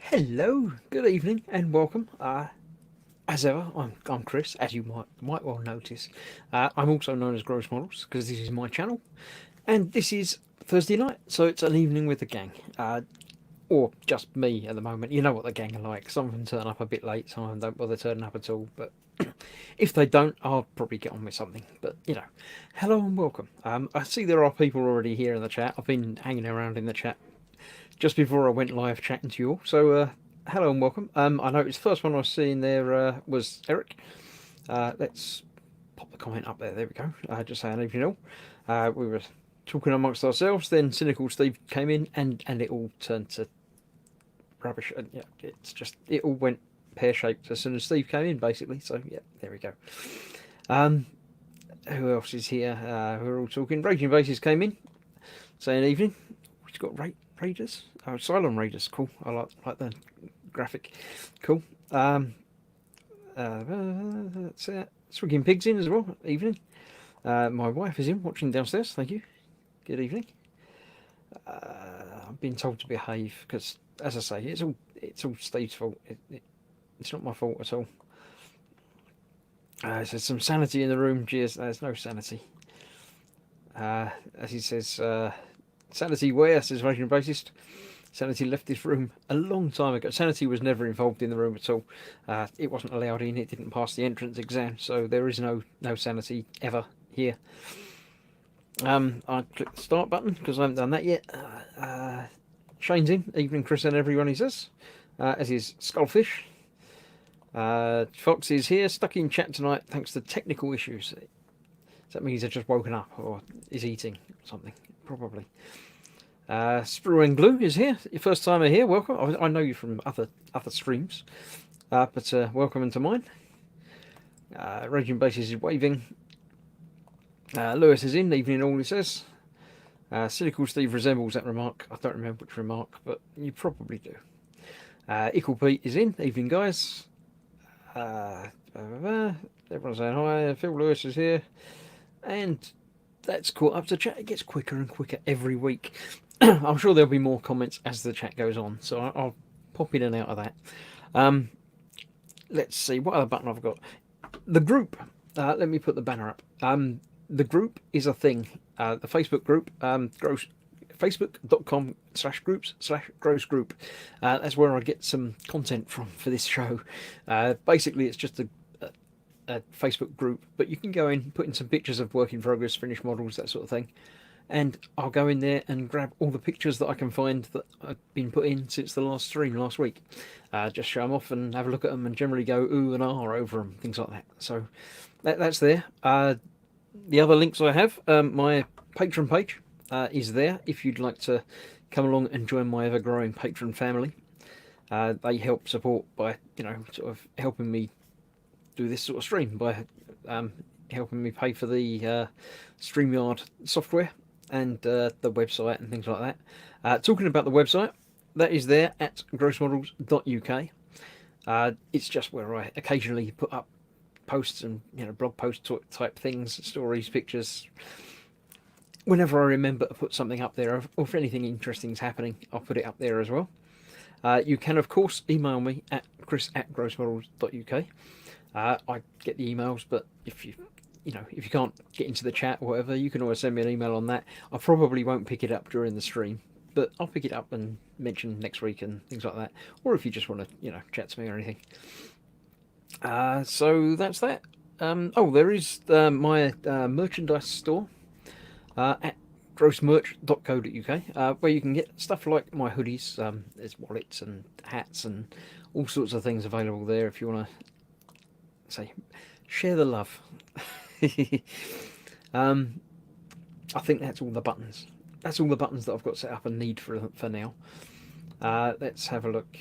Hello, good evening, and welcome. As ever, I'm Chris, as you might well notice. I'm also known as Gross Models because this is my channel, and this is Thursday night, so it's an evening with the gang, or just me at the moment. You know what the gang are like. Some of them turn up a bit late, some of them don't bother turning up at all. But if they don't, I'll probably get on with something. But hello and welcome. I see there are people already here in the chat. I've been hanging around in the chat just before I went live chatting to you all. So, hello and welcome. I noticed the first one I was seeing there was Eric. Let's pop the comment up there. There we go. Just saying, if you know, we were talking amongst ourselves. Then Cynical Steve came in, and it all turned to rubbish. And yeah, it all went pear shaped as soon as Steve came in, basically. So yeah, there we go. Um, who else is here? We're all talking. Raging Bases came in, saying evening. We've got Raiders. Oh, Cylon Raiders. Cool. I like the graphic. Cool. That's it. Swigging Pigs in as well. Evening. My wife is in watching downstairs. Thank you. Good evening. I've been told to behave because, as I say, it's all Steve's fault. It's not my fault at all. There's some sanity in the room. Cheers. There's no sanity. As he says, sanity where, says Raging Bassist. Sanity left this room a long time ago. Sanity was never involved in the room at all. It wasn't allowed in. It didn't pass the entrance exam, so there is no Sanity ever here. I click the start button because I haven't done that yet. Shane's in. Evening, Chris and everyone, he says. As is Skullfish. Fox is here, stuck in chat tonight thanks to technical issues. Does that mean he's just woken up or is eating something? Probably. Sprue and Glue is here. Your first timer here. Welcome. I know you from other streams, but welcome into mine. Raging Bases is waving. Lewis is in. Evening all, he says. Cynical Steve resembles that remark. I don't remember which remark, but you probably do. Ickle Pete is in. Evening, guys. Everyone's saying hi. Phil Lewis is here. And that's caught up to chat. It gets quicker and quicker every week. I'm sure there'll be more comments as the chat goes on, so I'll pop in and out of that. Let's see, what other button I've got? The group. Let me put the banner up. The group is a thing. The Facebook group, facebook.com/groups/gross group. That's where I get some content from for this show. Basically, it's just a Facebook group, but you can go in, put in some pictures of work in progress, finished models, that sort of thing, and I'll go in there and grab all the pictures that I can find that have been put in since the last stream last week. Just show them off and have a look at them and generally go ooh and ah over them, things like that. So that's there. The other links I have, my Patreon page is there if you'd like to come along and join my ever-growing Patreon family. They help support by, sort of helping me do this sort of stream by helping me pay for the StreamYard software and the website and things like that. Talking about the website, that is there at grossmodels.uk. It's just where I occasionally put up posts and blog post type things, stories, pictures. Whenever I remember to put something up there, or if anything interesting is happening, I'll put it up there as well. You can of course email me at chris@grossmodels.uk. I get the emails, but if you can't get into the chat or whatever, you can always send me an email on that. I probably won't pick it up during the stream, but I'll pick it up and mention next week and things like that. Or if you just want to, chat to me or anything. So that's that. There is my merchandise store at grossmerch.co.uk, where you can get stuff like my hoodies. There's wallets and hats and all sorts of things available there if you want to say share the love. I think that's all the buttons. That's all the buttons that I've got set up and need for now. Let's have a look.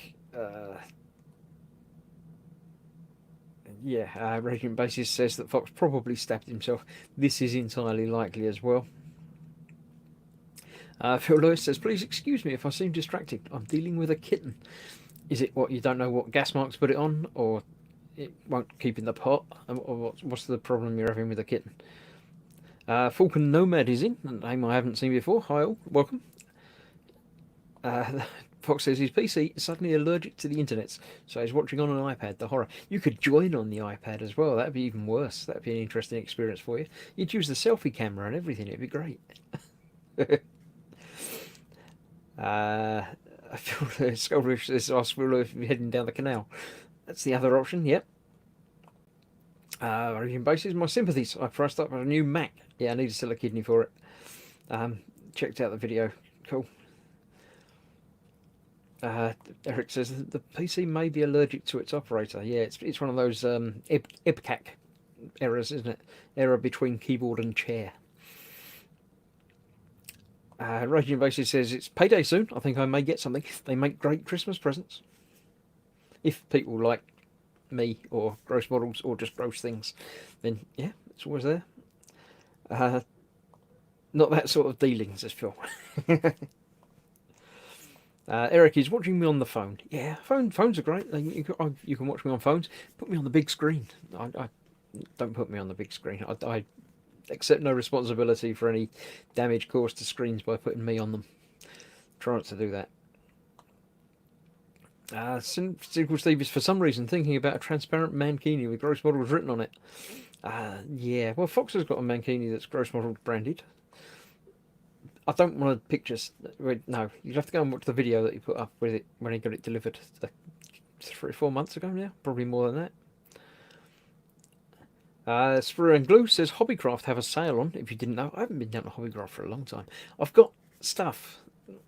Raging Basis says that Fox probably stabbed himself. This is entirely likely as well. Phil Lewis says, please excuse me if I seem distracted. I'm dealing with a kitten. Is it what, you don't know what gas marks put it on, or it won't keep in the pot? Or what's the problem you're having with the kitten? Falcon Nomad is in, a name I haven't seen before. Hi all, welcome. Fox says his PC is suddenly allergic to the internet, so he's watching on an iPad. The horror. You could join on the iPad as well. That'd be even worse. That'd be an interesting experience for you. You'd use the selfie camera and everything. It'd be great. I feel Skullfish says, I feel if you're heading down the canal. That's the other option. Yep. Origin Bases, my sympathies. I priced up a new Mac. Yeah, I need to sell a kidney for it. Checked out the video. Cool. Eric says the PC may be allergic to its operator. Yeah, it's one of those EBCAC errors, isn't it? Error between keyboard and chair. Raging Basis says it's payday soon. I think I may get something. They make great Christmas presents. If people like me or gross models or just gross things, then yeah, it's always there. Not that sort of dealing, says Phil. Eric is watching me on the phone. Yeah, phones are great. You can watch me on phones. Put me on the big screen. I don't put me on the big screen. I accept no responsibility for any damage caused to screens by putting me on them. Try not to do that. Sequel Steve is for some reason thinking about a transparent mankini with gross models written on it. Yeah, well, Fox has got a mankini that's gross model branded. I don't want pictures. No, you'd have to go and watch the video that he put up with it when he got it delivered 3 or 4 months ago now, probably more than that. Sprue and Glue says Hobbycraft have a sale on. If you didn't know, I haven't been down to Hobbycraft for a long time. I've got stuff.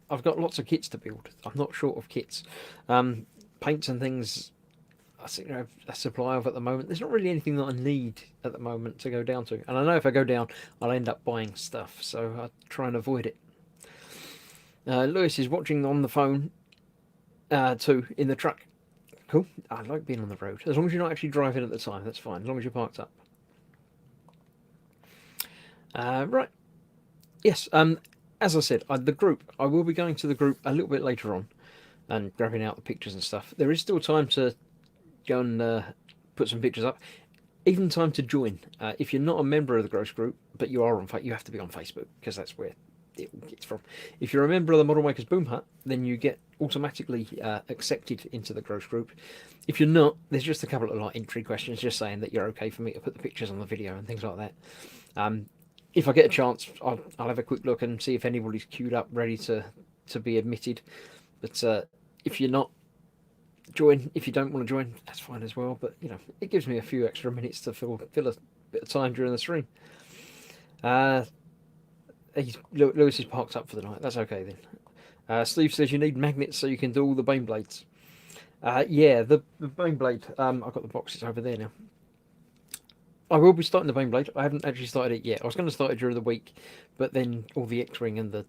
I've got lots of kits to build. I'm not short of kits. Paints and things I think I have a supply of at the moment. There's not really anything that I need at the moment to go down to. And I know if I go down, I'll end up buying stuff. So I try and avoid it. Lewis is watching on the phone too, in the truck. Cool. I like being on the road. As long as you're not actually driving at the time, that's fine. As long as you're parked up. Right. Yes. As I said, the group, I will be going to the group a little bit later on and grabbing out the pictures and stuff. There is still time to go and put some pictures up. Even time to join. If you're not a member of the Gross Group, but you are on you have to be on Facebook because that's where it gets from. If you're a member of the Model Makers Boom Hut, then you get automatically accepted into the Gross Group. If you're not, there's just a couple of like entry questions just saying that you're okay for me to put the pictures on the video and things like that. If I get a chance, I'll have a quick look and see if anybody's queued up ready to be admitted. But if you're not, join. If you don't want to join, that's fine as well. But you know, it gives me a few extra minutes to fill a bit of time during the stream. Lewis is parked up for the night. That's okay then. Steve says you need magnets so you can do all the Bane blades. Yeah, the Bane blade. I've got the boxes over there now. I will be starting the Bane blade. I haven't actually started it yet. I was going to start it during the week, but then all the X-Wing and the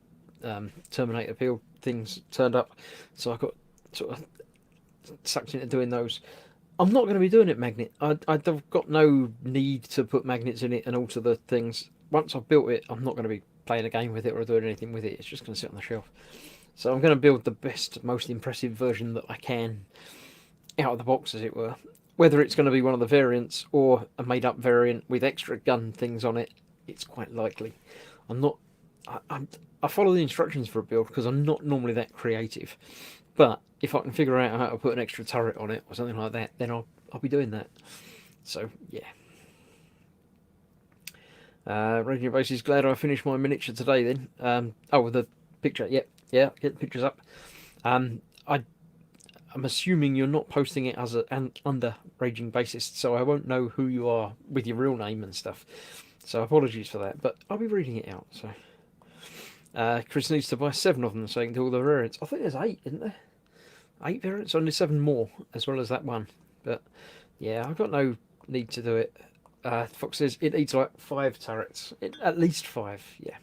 Terminator build things turned up, so I got sort of sucked into doing those. I'm not going to be doing it magnet. I've got no need to put magnets in it and alter the things. Once I've built it, I'm not going to be playing a game with it or doing anything with it. It's just going to sit on the shelf. So I'm going to build the best, most impressive version that I can out of the box, as it were. Whether it's going to be one of the variants or a made-up variant with extra gun things on it, it's quite likely. I follow the instructions for a build because I'm not normally that creative. But if I can figure out how to put an extra turret on it or something like that, then I'll be doing that. So yeah. Radio Base is glad I finished my miniature today. Then with the picture. Yeah, get the pictures up. I'm assuming you're not posting it as under Raging Bassist, so I won't know who you are with your real name and stuff. So apologies for that, but I'll be reading it out. So Chris needs to buy 7 of them so he can do all the variants. I think there's 8, isn't there? 8 variants, only 7 more, as well as that one. But yeah, I've got no need to do it. Fox says it needs like 5 turrets, at least 5. Yeah.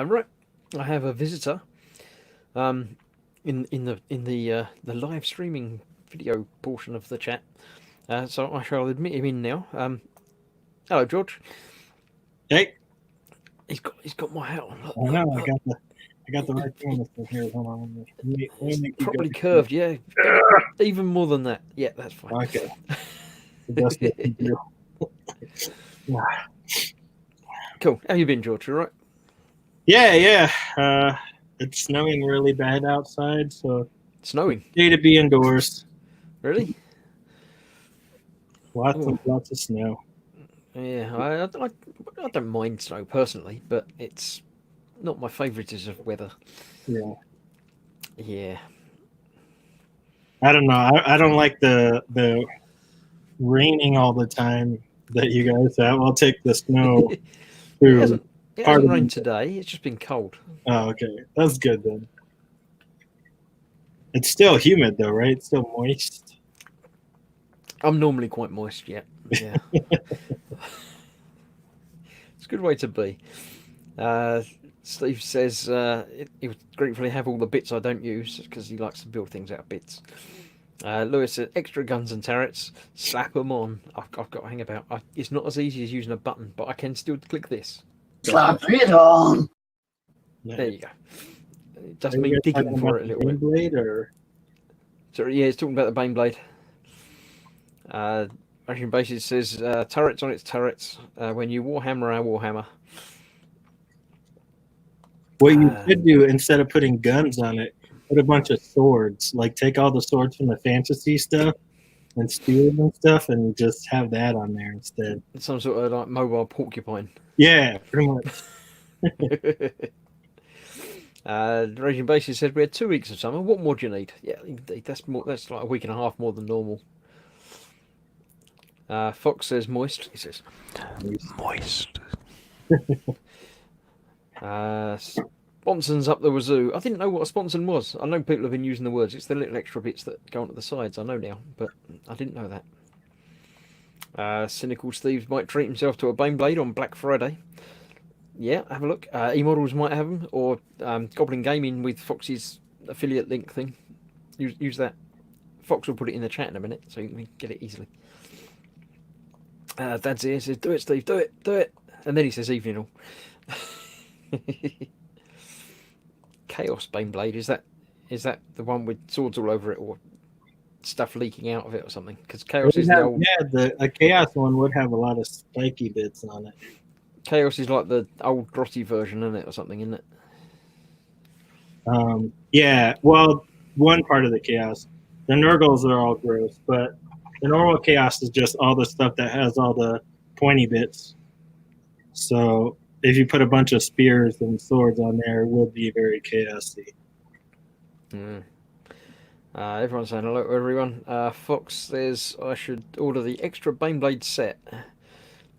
Right. I have a visitor in the live streaming video portion of the chat, so I shall admit him in now. Hello, George. Hey, he's got my hat on. I know. I got the right thing here. Hold on. Let me properly curved. Yeah, even more than that. Yeah, that's fine. Okay. Cool. How you been, George? All right? Yeah. It's snowing really bad outside, so Snowing, day to be indoors. really? Ooh. Lots of snow. Yeah, I don't mind snow personally, but it's not my favourite of weather. Yeah. Yeah. I don't know. I don't like the raining all the time that you guys have. I'll take the snow it through hasn't it part hasn't of rained the. today. It's just been cold. Oh, okay. That's good then. It's still humid though, right? It's still moist. I'm normally quite moist. Yeah, yeah. It's a good way to be. Uh, Steve says he would gratefully have all the bits I don't use because he likes to build things out of bits. Lewis said extra guns and turrets, slap them on. I've got to hang about. It's not as easy as using a button, but I can still click this. Slap it on. There you go. It does Are you mean guys digging talking for about it a the little bit. Beyblade or? So yeah, he's talking about the Baneblade. Russian Basis says turrets on its turrets. When you Warhammer our Warhammer. What you could do instead of putting guns on it, put a bunch of swords. Like take all the swords from the fantasy stuff and spears and stuff, and just have that on there instead. Some sort of like mobile porcupine. Yeah, pretty much. Raging Basis said we had 2 weeks of summer. What more do you need? Yeah, indeed. That's more. That's like a week and a half more than normal. Fox says moist. He says moist. Sponson's up the wazoo. I didn't know what a sponson was. I know people have been using the words. It's the little extra bits that go onto the sides. I know now, but I didn't know that. Cynical Steve might treat himself to a Baneblade on Black Friday. Yeah, have a look. E-models might have them, or Goblin Gaming with Fox's affiliate link thing. Use that. Fox will put it in the chat in a minute, so you can get it easily. Dad's here says, "Do it, Steve. Do it." And then he says, "Evening all." Chaos Baneblade, is that the one with swords all over it or stuff leaking out of it or something? Because Chaos is the old. Yeah, a Chaos one would have a lot of spiky bits on it. Chaos is like the old grotty version, isn't it, or something, isn't it? Yeah, well, one part of the Chaos. The Nurgles are all gross, but the normal Chaos is just all the stuff that has all the pointy bits. So if you put a bunch of spears and swords on there, it would be very chaosy. Everyone's saying hello to everyone. Fox says I should order the extra Baneblade set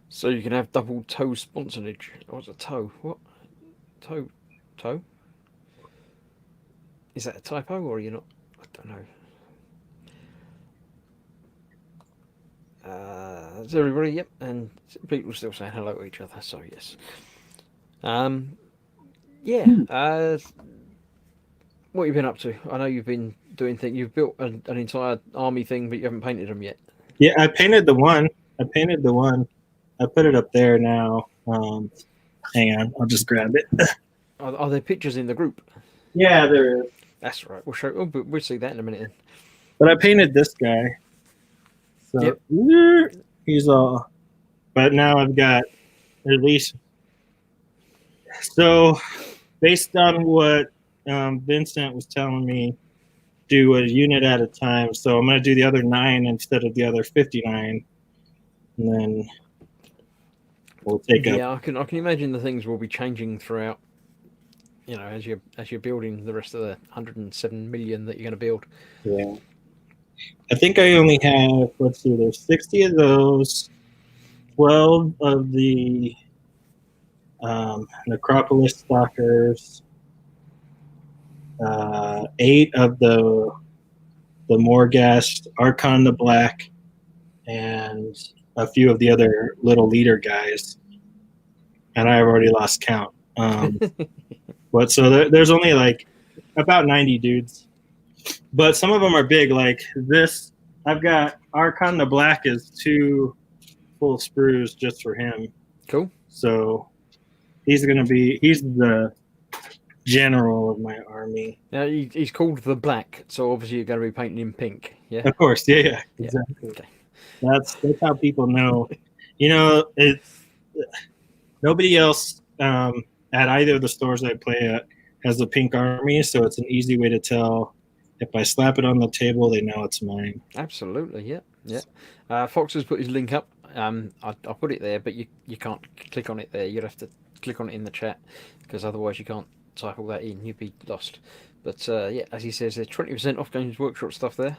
so you can have double toe sponsorage. What's a toe? What? Toe? Is that a typo or are you not? I don't know. Is everybody? Yep, and people still saying hello to each other. So yes. Yeah. What have you been up to? I know you've been doing things. You've built an entire army thing, but you haven't painted them yet. Yeah, I painted the one. I put it up there now. Hang on, I'll just grab it. Are there pictures in the group? Yeah, there is. That's right. We'll show. Oh, we'll see that in a minute. But I painted this guy. So yep. He's all. But now I've got at least. So, based on what Vincent was telling me, do a unit at a time. So I'm going to do the other 9 instead of the other 59, and then we'll take up. Yeah, I can imagine the things will be changing throughout. You know, as you're building the rest of the 107 million that you're going to build. Yeah, I think I only have, let's see, there's 60 of those, 12 of the Necropolis Stalkers, 8 of the Morghast, Archon the Black, and a few of the other little leader guys. And I've already lost count. But so there's only like about 90 dudes. But some of them are big. Like this, I've got Archon the Black is 2 full sprues just for him. Cool. So he's the general of my army. Now he's called the Black, so obviously you're going to be painting him pink. Yeah. Of course. Yeah. Exactly. Okay. That's how people know. You know, it's nobody else at either of the stores I play at has the pink army, so it's an easy way to tell. If I slap it on the table, they know it's mine. Absolutely, yeah. Fox has put his link up. I'll put it there, but you can't click on it there. You'd have to click on it in the chat, because otherwise you can't type all that in. You'd be lost. But yeah, as he says, there's 20% off Games Workshop stuff there.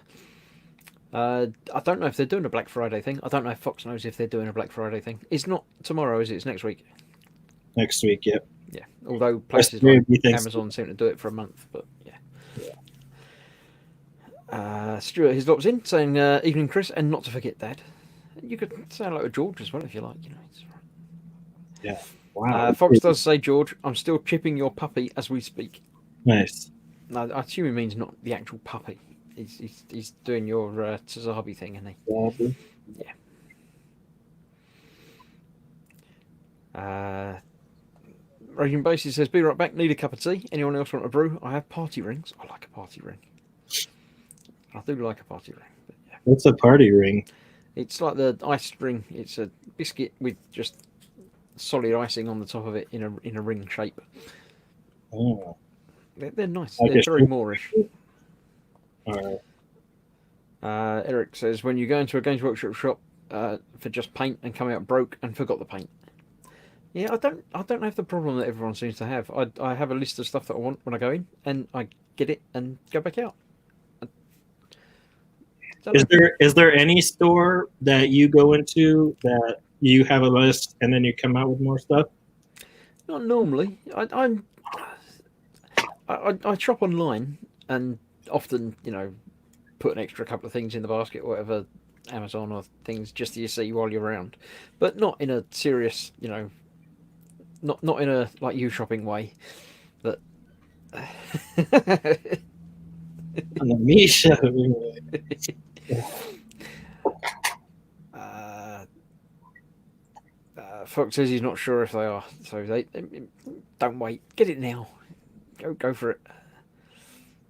I don't know if they're doing a Black Friday thing. I don't know if Fox knows if they're doing a Black Friday thing. It's not tomorrow, is it? It's next week. Next week, yep. Yeah. Although places like Amazon seem to do it for a month, but yeah. Stuart, his lop's in, saying evening, Chris, and not to forget Dad. You could say hello to George as well if you like. You know. It's all right. Yeah. Wow. Fox does say, George, I'm still chipping your puppy as we speak. Nice. No, I assume he means not the actual puppy. He's doing your Tazabi thing, isn't he? Yeah. Raging Basie says, be right back, need a cup of tea. Anyone else want a brew? I have party rings. I like a party ring. I do like a party ring. But yeah. What's a party ring? It's like the ice ring. It's a biscuit with just solid icing on the top of it in a ring shape. Oh. They're nice. Like They're very Moorish. All right. Eric says, when you go into a Games Workshop shop for just paint and come out broke and forgot the paint. Yeah, I don't have the problem that everyone seems to have. I have a list of stuff that I want when I go in, and I get it and go back out. Is there any store that you go into that you have a list and then you come out with more stuff? Not normally. I shop online and often, put an extra couple of things in the basket, or whatever, Amazon or things, just so you see while you're around, but not in a serious, not in a like you shopping way. But Me shopping. Fox says he's not sure if they are, so they don't wait. Get it now. Go for it.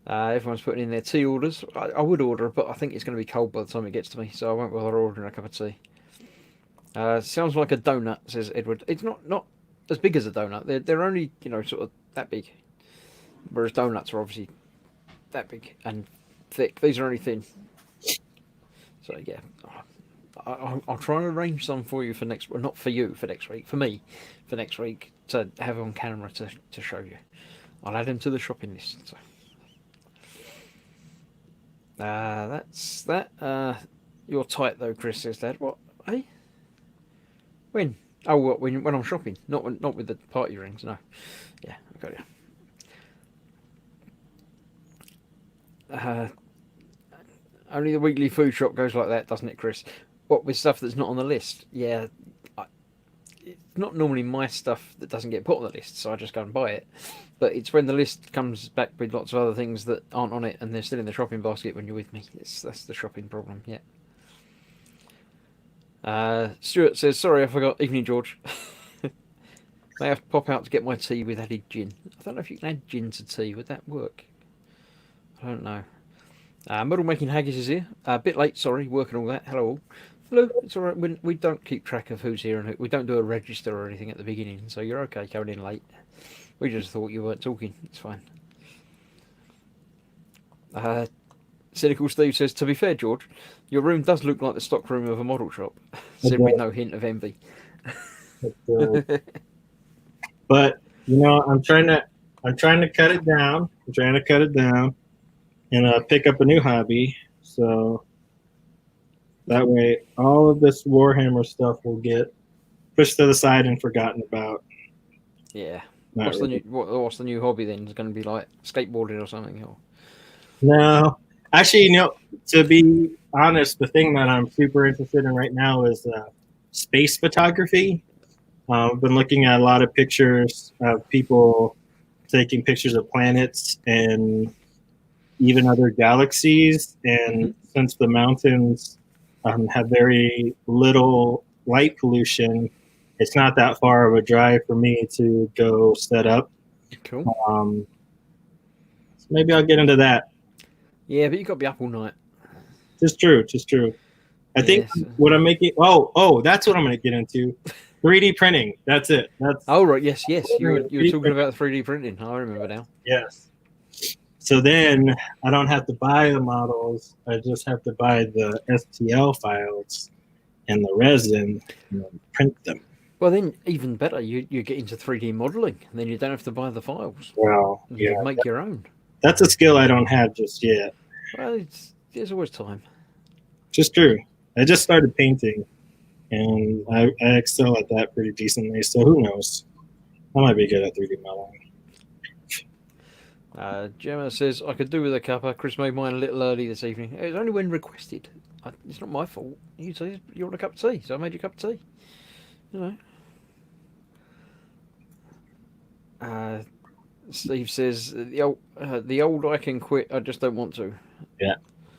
Everyone's putting in their tea orders. I would order, but I think it's going to be cold by the time it gets to me, so I won't bother ordering a cup of tea. Sounds like a donut, says Edward. It's not as big as a donut. They're only sort of that big, whereas donuts are obviously that big and thick. These are only thin. So yeah, I'll try and arrange some for you for next. Well, not for you for next week. For me, for next week to have on camera to show you. I'll add them to the shopping list. So. That's that. You're tight though, Chris says Dad. What? Hey? When? Oh, what? When I'm shopping? Not with the party rings. No. Yeah, I got you. Only the weekly food shop goes like that, doesn't it, Chris? What, with stuff that's not on the list? Yeah, it's not normally my stuff that doesn't get put on the list, so I just go and buy it. But it's when the list comes back with lots of other things that aren't on it and they're still in the shopping basket when you're with me. That's the shopping problem, yeah. Stuart says, sorry, I forgot. Evening, George. May have to pop out to get my tea with added gin. I don't know if you can add gin to tea. Would that work? I don't know. Model Making Haggis is here. A bit late, sorry, working all that. Hello all. Hello, it's all right. We don't keep track of who's here and we don't do a register or anything at the beginning, so you're okay coming in late. We just thought you weren't talking. It's fine. Cynical Steve says, to be fair, George, your room does look like the stock room of a model shop. Said with no hint of envy. But I'm trying to cut it down. I'm trying to cut it down and pick up a new hobby. So that way, all of this Warhammer stuff will get pushed to the side and forgotten about. Yeah. Not really. What's the new hobby then? It's going to be like skateboarding or something? Or... No. Actually, to be honest, the thing that I'm super interested in right now is space photography. I've been looking at a lot of pictures of people taking pictures of planets and even other galaxies. And since the mountains have very little light pollution, it's not that far of a drive for me to go set up. Cool. So maybe I'll get into that. Yeah, but you've got to be up all night. Just true. I think what I'm making. Oh, that's what I'm going to get into. 3D printing. That's it. That's Oh right, yes. You were 3D talking about 3D printing. I remember now. yes. So then I don't have to buy the models. I just have to buy the STL files and the resin and then print them. Well, then even better, you get into 3D modeling, and then you don't have to buy the files. Well, You yeah, can make your own. that's a skill I don't have just yet. Well, there's always time. Just true. I just started painting, and I excel at that pretty decently. So who knows? I might be good at 3D modeling. Gemma says, I could do with a cuppa. Chris made mine a little early this evening. It was only when requested. It's not my fault. You say you want a cup of tea, so I made you a cup of tea. You know. Steve says, the old I can quit, I just don't want to. Yeah.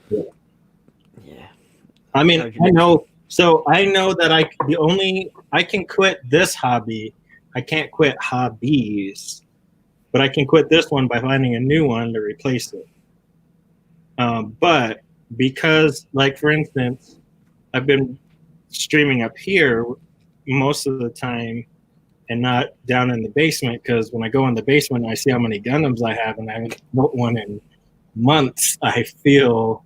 Yeah. I mean, I know. So I know that I can quit this hobby. I can't quit hobbies, but I can quit this one by finding a new one to replace it. But because, like for instance, I've been streaming up here most of the time and not down in the basement, because when I go in the basement, I see how many Gundams I have, and I haven't built one in months. I feel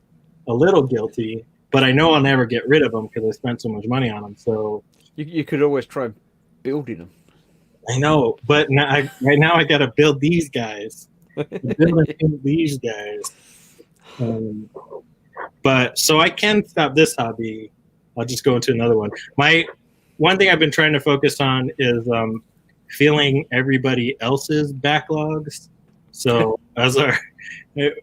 a little guilty, but I know I'll never get rid of them because I spent so much money on them. So you could always try building them. I know, but right now I got to build these guys. These guys. But so I can stop this hobby. I'll just go into another one. One thing I've been trying to focus on is filling everybody else's backlogs. So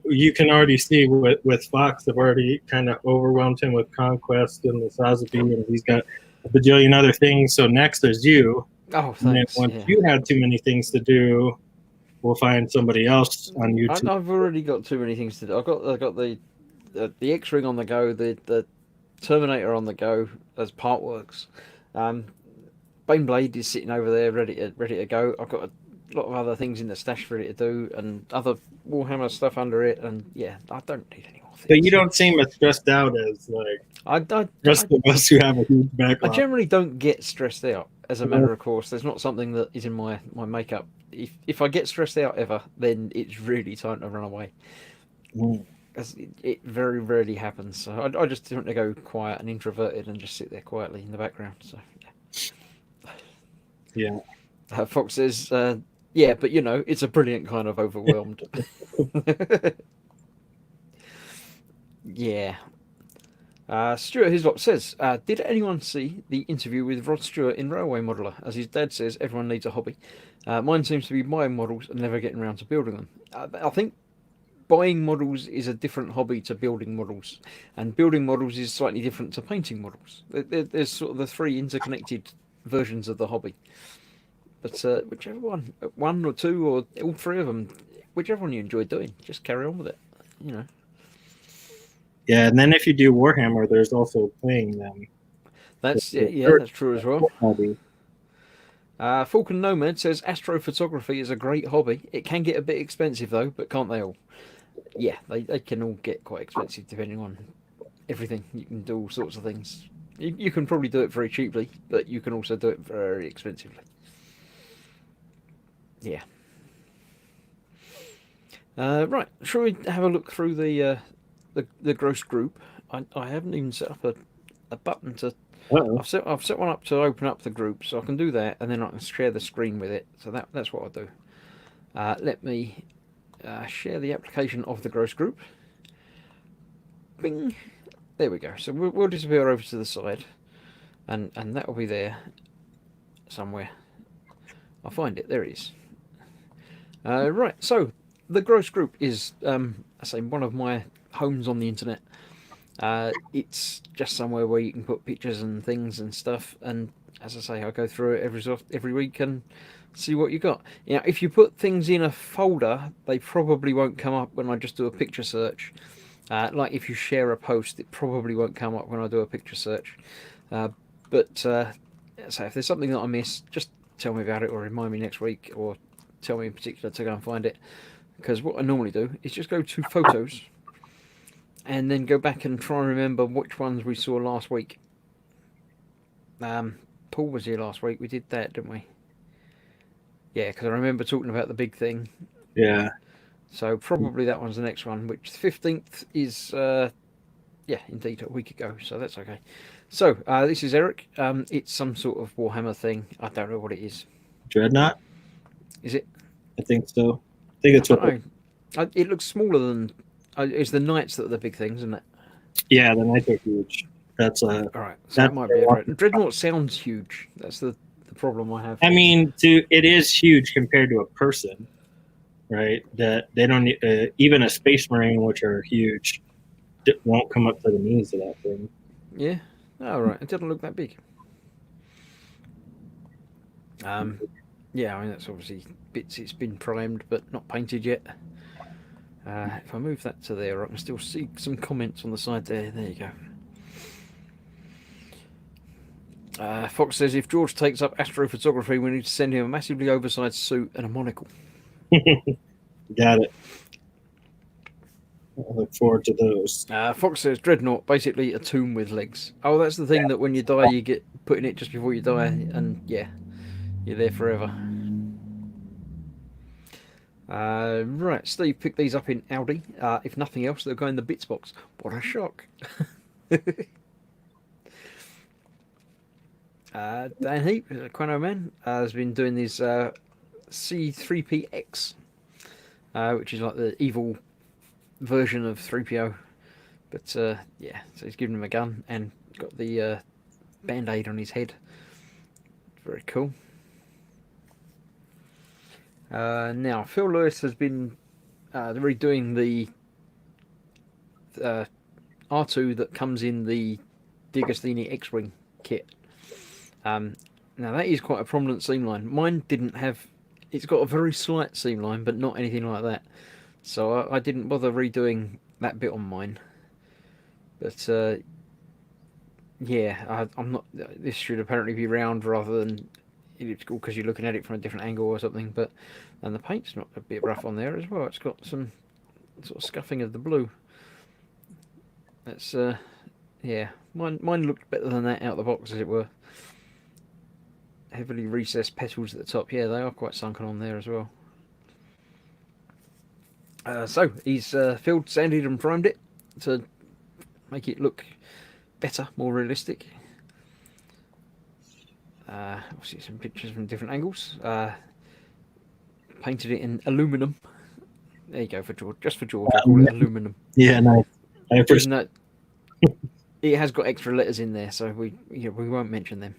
you can already see with Fox, I've already kind of overwhelmed him with Conquest and the Sazabi, and he's got a bajillion other things. So next there's you. Oh, thanks. And then once you have too many things to do, we'll find somebody else on YouTube. I've already got too many things to do. I've got the X-Wing on the go, the Terminator on the go as part works. Baneblade is sitting over there ready to go. I've got a lot of other things in the stash ready to do, and other Warhammer stuff under it. And yeah, I don't need any more things. But you don't seem as stressed out as the rest of us who have a huge backlog. I generally don't get stressed out. As a matter of course, there's not something that is in my makeup. If I get stressed out ever, then it's really time to run away. As it very rarely happens. So I just want to go quiet and introverted and just sit there quietly in the background. So yeah. Fox says, yeah, but you know, it's a brilliant kind of overwhelmed. Yeah. Stuart Hislop says, did anyone see the interview with Rod Stewart in Railway Modeler? As his dad says, everyone needs a hobby. Mine seems to be buying models and never getting around to building them. I think buying models is a different hobby to building models, and building models is slightly different to painting models. There's sort of the three interconnected versions of the hobby. But whichever one or two or all three of them, whichever one you enjoy doing, just carry on with it, you know. Yeah, and then if you do Warhammer, there's also playing them. That's that's true as well. Hobby. Falcon Nomad says astrophotography is a great hobby. It can get a bit expensive though, but can't they all? Yeah, they can all get quite expensive depending on everything. You can do all sorts of things. You can probably do it very cheaply, but you can also do it very expensively. Yeah. Right, shall we have a look through the gross group? I haven't even set up a button to. I've set one up to open up the group, so I can do that, and then I can share the screen with it. So that's what I'll do. Let me share the application of the gross group. Bing. There we go. So we'll disappear over to the side, and that will be there somewhere. I'll find it. There it is. Right. So the gross group is, I say, one of my homes on the internet. It's just somewhere where you can put pictures and things and stuff, and as I say, I go through it every week and see what you got. Now, if you put things in a folder, they probably won't come up when I just do a picture search. Like if you share a post, it probably won't come up when I do a picture search. But so if there's something that I miss, just tell me about it, or remind me next week, or tell me in particular to go and find it. Because what I normally do is just go to photos and then go back and try and remember which ones we saw last week. Paul was here last week, we did that, didn't we? Yeah, because I remember talking about the big thing. Yeah. So probably that one's the next one, which the 15th is, yeah, indeed, a week ago. So that's okay. So this is Eric. It's some sort of Warhammer thing. I don't know what it is. Dreadnought? Is it? I think so. I think it's I what. don't know. It looks smaller than. It's the Knights that are the big things, isn't it? Yeah, the Knights are huge. That's All right, so that might be a Dreadnought sounds huge. That's the problem I have. I mean, it is huge compared to a person, right? That they don't even a Space Marine, which are huge, won't come up to the knees of that thing. Yeah. All right. It doesn't look that big. Yeah, I mean that's obviously bits. It's been primed but not painted yet. If I move that to there, I can still see some comments on the side there. There you go. Fox says if George takes up astrophotography, we need to send him a massively oversized suit and a monocle. Got it. I look forward to those. Fox says Dreadnought, basically a tomb with legs. Oh, that's the thing that when you die, you get put in it just before you die, and yeah, you're there forever. Right, Steve picked these up in Aldi. If nothing else, they'll go in the bits box. What a shock! Dan Heap, Quano Man, has been doing these C3PX, which is like the evil version of 3PO. But yeah, so he's given him a gun and got the band-aid on his head. Very cool. Now, Phil Lewis has been redoing the R2 that comes in the D'Agostini X-Wing kit. Now, that is quite a prominent seam line. Mine didn't have... It's got a very slight seam line, but not anything like that. So I didn't bother redoing that bit on mine. But, yeah, I'm not... This should apparently be round rather than elliptical because you're looking at it from a different angle or something. But and the paint's not a bit rough on there as well. It's got some sort of scuffing of the blue. That's, yeah, mine looked better than that out of the box, as it were. Heavily recessed petals at the top. Yeah, they are quite sunken on there as well. So he's filled, sanded and primed it to make it look better, more realistic. Obviously some pictures from different angles. Painted it in aluminum. There you go, for George. Just for George, I call it aluminum. Yeah, nice. It has got extra letters in there, so we won't mention them.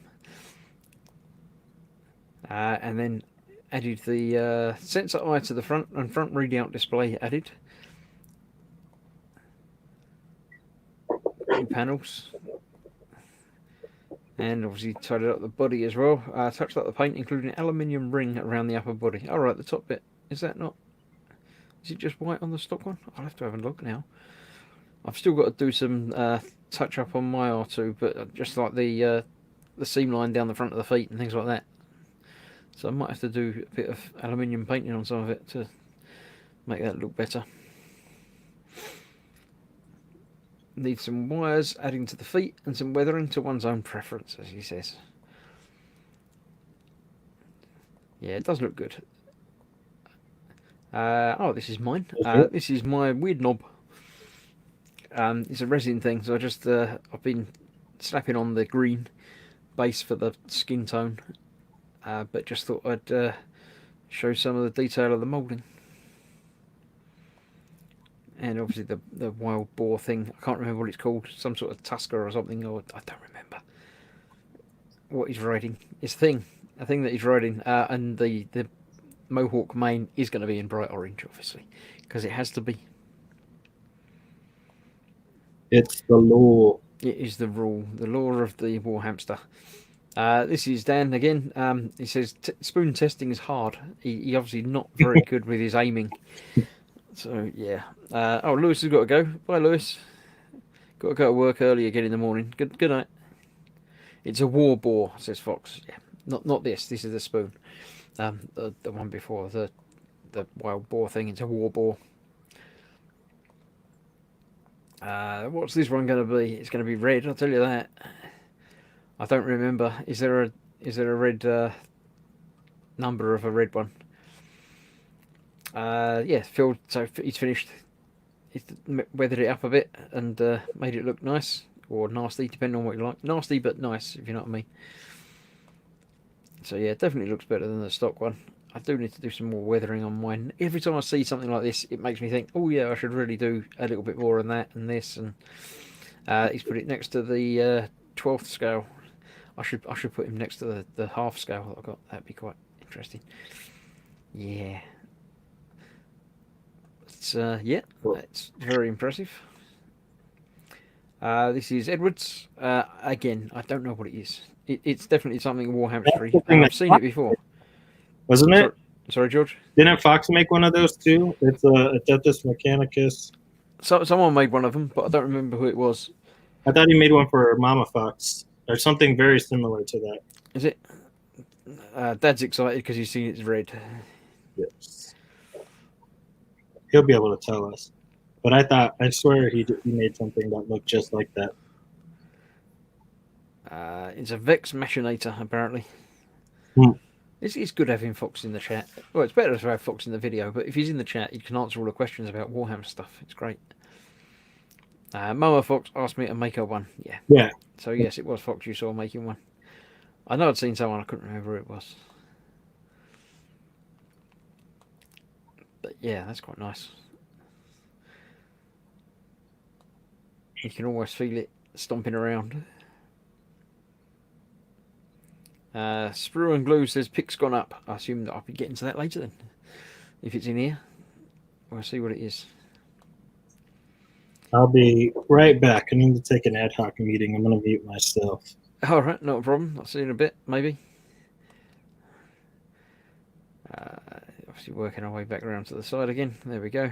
And then added the sensor eye to the front and front readout display added. 2 panels. And obviously tidied up the body as well. Touched up the paint, including an aluminium ring around the upper body. Oh, right, the top bit. Is that not... Is it just white on the stock one? I'll have to have a look now. I've still got to do some touch up on my R2, but just like the seam line down the front of the feet and things like that. So I might have to do a bit of aluminium painting on some of it to make that look better. Need some wires adding to the feet and some weathering to one's own preference, as he says. Yeah, it does look good. Oh, this is mine. This is my weird knob. It's a resin thing, so I've been slapping on the green base for the skin tone, but just thought I'd show some of the detail of the moulding. And obviously the wild boar thing, I can't remember what it's called, some sort of tusker or something, or I don't remember what he's riding. It's a thing that he's riding, and the Mohawk mane is going to be in bright orange, obviously, because it has to be. It's the law. It is the rule, the law of the war hamster. This is Dan again. He says spoon testing is hard. He obviously not very good with his aiming. So yeah. Oh, Lewis has got to go. Bye, Lewis. Got to go to work early again in the morning. Good night. It's a war boar, says Fox. Yeah, not this. This is the spoon. The one before the wild boar thing. It's a war boar. What's this one going to be? It's going to be red. I'll tell you that. I don't remember. Is there Is there a red number of a red one? Yeah, Phil. So he's finished. He's weathered it up a bit and made it look nice or nasty, depending on what you like. Nasty but nice, if you know what I mean. So yeah, it definitely looks better than the stock one. I do need to do some more weathering on mine. Every time I see something like this, it makes me think, oh yeah, I should really do a little bit more on that and this. And he's put it next to the 12th scale. I should put him next to the half scale that I've got. That'd be quite interesting. Yeah. It's yeah, it's very impressive. This is Edwards. Again, I don't know what it is. It's definitely something Warhamstery. I've seen it before. Wasn't it? Sorry, George. Didn't Fox make one of those too? It's a Adeptus Mechanicus. So someone made one of them, but I don't remember who it was. I thought he made one for Mama Fox or something very similar to that. Is it? Dad's excited because he's seen it's red. Yes. He'll be able to tell us. But I swear he made something that looked just like that. It's a Vex Machinator, apparently. Hmm. It's good having Fox in the chat. Well, it's better to have Fox in the video, but if he's in the chat, he can answer all the questions about Warhammer stuff. It's great. Moa Fox asked me to make her one. Yeah. Yeah. So, yes, it was Fox you saw making one. I know I'd seen someone, I couldn't remember who it was. But, yeah, that's quite nice. You can almost feel it stomping around. Sprue and Glue says pick's gone up. I assume that I'll be getting to that later then. If it's in here, we'll see what it is. I'll be right back. I need to take an ad hoc meeting. I'm going to mute myself. All right, not a problem. I'll see you in a bit, maybe. Obviously working our way back around to the side again. There we go.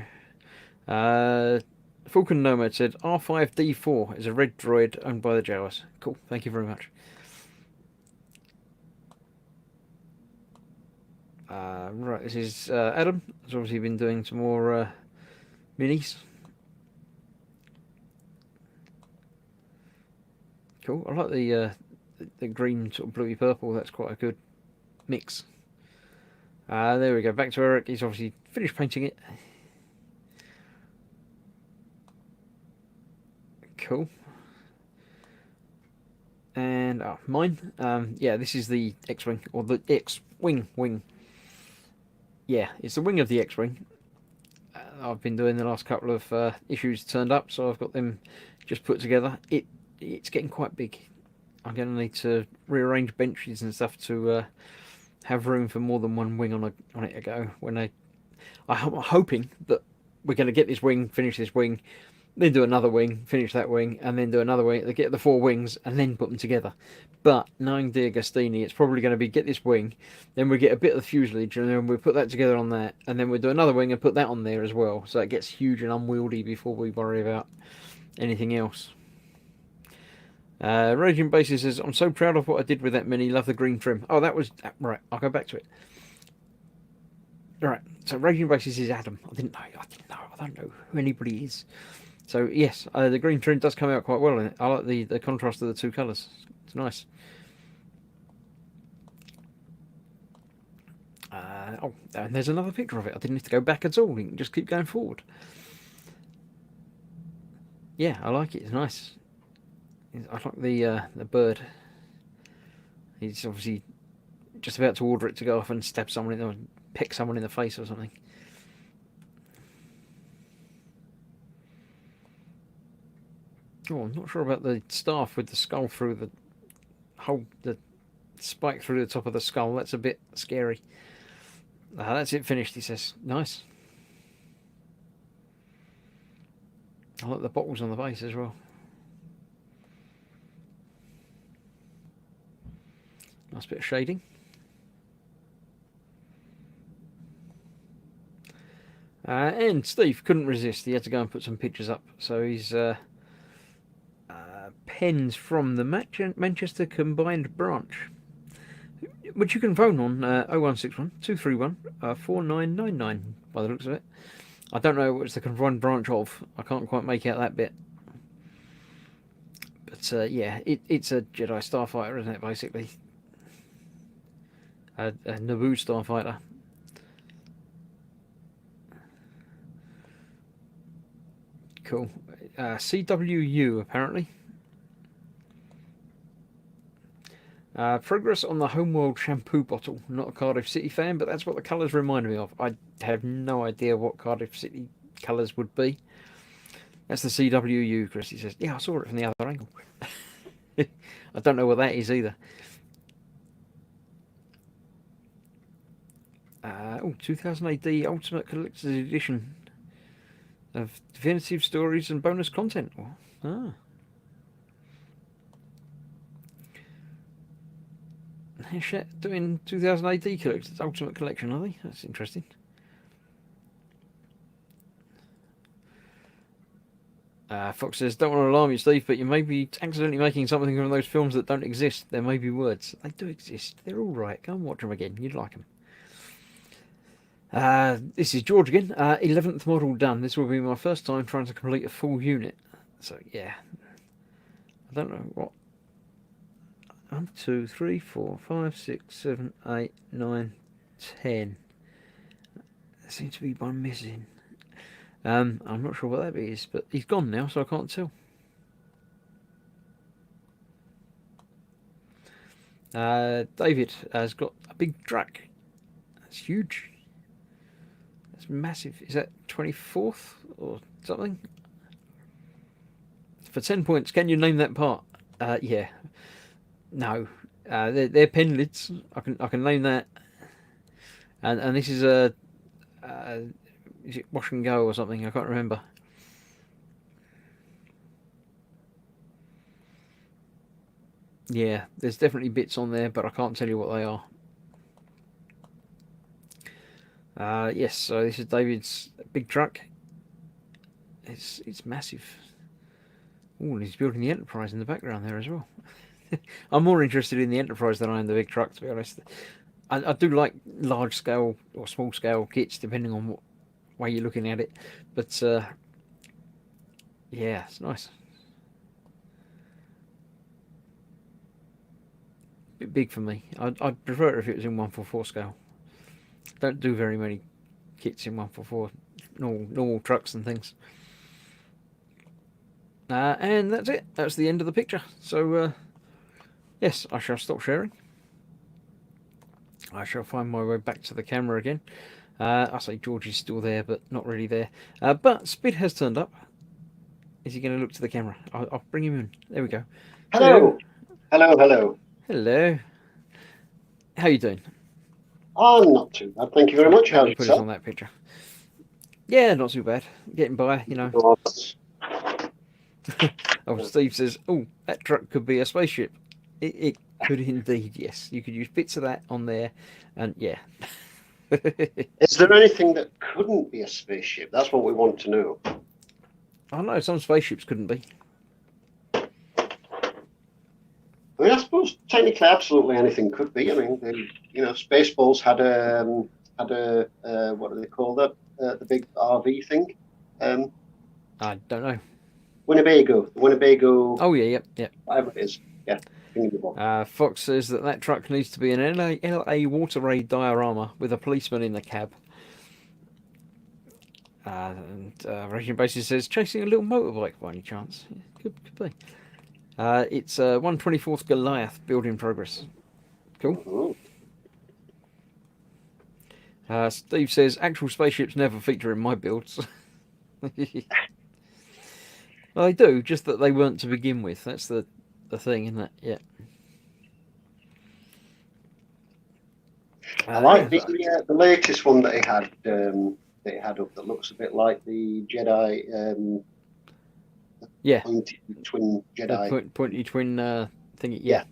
Falcon Nomad said R5D4 is a red droid owned by the Jawas. Cool, thank you very much. Right, this is Adam. He's obviously been doing some more minis. Cool. I like the green sort of bluey purple. That's quite a good mix. There we go. Back to Eric. He's obviously finished painting it. Cool. And mine. Yeah, this is the X-wing or the X-wing wing. Yeah, it's the wing of the X-wing. I've been doing the last couple of issues turned up, so I've got them just put together. It's getting quite big. I'm going to need to rearrange benches and stuff to have room for more than one wing on it to go. I'm hoping that we're going to get this wing, finish this wing, then do another wing, finish that wing, and then do another wing. They get the 4 wings and then put them together. But knowing D'Agostini, it's probably going to be get this wing, then we get a bit of the fuselage, and then we put that together on that, and then we'll do another wing and put that on there as well. So it gets huge and unwieldy before we worry about anything else. Raging Basis says, I'm so proud of what I did with that mini. Love the green trim. Oh, that was right. I'll go back to it. Right. So Raging Basis is Adam. I didn't know. I don't know who anybody is. So yes, the green trim does come out quite well in it. I like the contrast of the 2 colours. It's nice. Oh, and there's another picture of it. I didn't need to go back at all. You can just keep going forward. Yeah, I like it. It's nice. I like the bird. He's obviously just about to order it to go off and stab someone or pick someone in the face or something. Oh, I'm not sure about the staff with the skull through the spike through the top of the skull. That's a bit scary. That's it finished, he says. Nice. I like the bottles on the base as well. Nice bit of shading. And Steve couldn't resist. He had to go and put some pictures up. So he's pens from the Manchester Combined Branch, which you can phone on 0161 231 4999 by the looks of it. I don't know what it's the Combined Branch of. I can't quite make out that bit. But yeah, it's a Jedi Starfighter, isn't it, basically? A Naboo starfighter. Cool. CWU apparently. Progress on the Homeworld shampoo bottle. Not a Cardiff City fan, but that's what the colours remind me of. I have no idea what Cardiff City colours would be. That's the CWU, Chris. He says, yeah, I saw it from the other angle. I don't know what that is either. 2000 AD Ultimate Collector's Edition of definitive stories and bonus content. Hachette doing 2000 AD Collector's Ultimate Collection, are they? That's interesting. Fox says, don't want to alarm you, Steve, but you may be accidentally making something from those films that don't exist. There may be words. They do exist. They're all right. Go and watch them again. You'd like them. This is George again. 11th model done. This will be my first time trying to complete a full unit. So, yeah. I don't know what. 1, 2, 3, 4, 5, 6, 7, 8, 9, 10. There seems to be one missing. I'm not sure what that is, but he's gone now, so I can't tell. David has got a big Drac. That's huge. That's massive. Is that 24th or something? For 10 points, can you name that part? Yeah. No. They're pen lids. I can name that. And this is a is it Wash and Go or something? I can't remember. Yeah, there's definitely bits on there, but I can't tell you what they are. Yes, so this is David's big truck. It's massive. Oh, and he's building the Enterprise in the background there as well. I'm more interested in the Enterprise than I am the big truck, to be honest. I do like large scale or small scale kits, depending on what way you're looking at it. But yeah, it's nice. Bit big for me. I'd prefer it if it was in 144 scale. Don't do very many kits in 144, normal trucks and things. And that's it. That's the end of the picture. So yes, I shall stop sharing. I shall find my way back to the camera again. I say George is still there, but not really there. But Spid has turned up. Is he going to look to the camera? I'll bring him in. There we go. Hello. Hello, hello. Hello. How you doing? I'm not too bad, thank you very much. How are you? Put us on that picture. Yeah, not too bad. Getting by, you know. Oh, Steve says, oh, that truck could be a spaceship. It could indeed, yes. You could use bits of that on there, and yeah. Is there anything that couldn't be a spaceship? That's what we want to know. I know some spaceships couldn't be. I mean, I suppose technically, absolutely anything could be. I mean, Spaceballs had a what do they call that? The big RV thing. I don't know. Winnebago. Oh yeah, yep. Whatever it is. Yeah. Fox says that truck needs to be an LA water raid diorama with a policeman in the cab. And Raging Basis says chasing a little motorbike by any chance? Yeah, could be. It's 1/24th Goliath build in progress. Cool. Steve says actual spaceships never feature in my builds. Well, they do, just that they weren't to begin with. That's the thing, isn't it? Yeah. I like the latest one that he had up that looks a bit like the Jedi. Pointy twin Jedi. Pointy twin thingy. Yeah.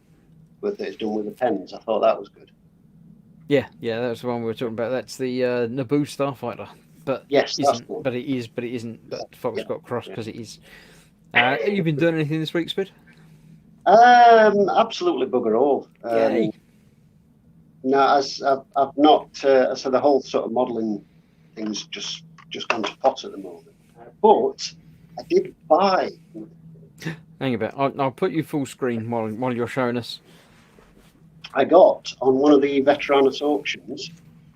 But it's done with the pens. I thought that was good. Yeah, that's the one we were talking about. That's the Naboo starfighter. But yes, but it isn't. But Fox got cross because it is. Have you been doing anything this week, Spid? Absolutely bugger all. Yay. No, I've not. So the whole sort of modelling thing's just gone to pot at the moment. But I did buy. Hang about. I'll put you full screen while you're showing us. I got on one of the Veteranus auctions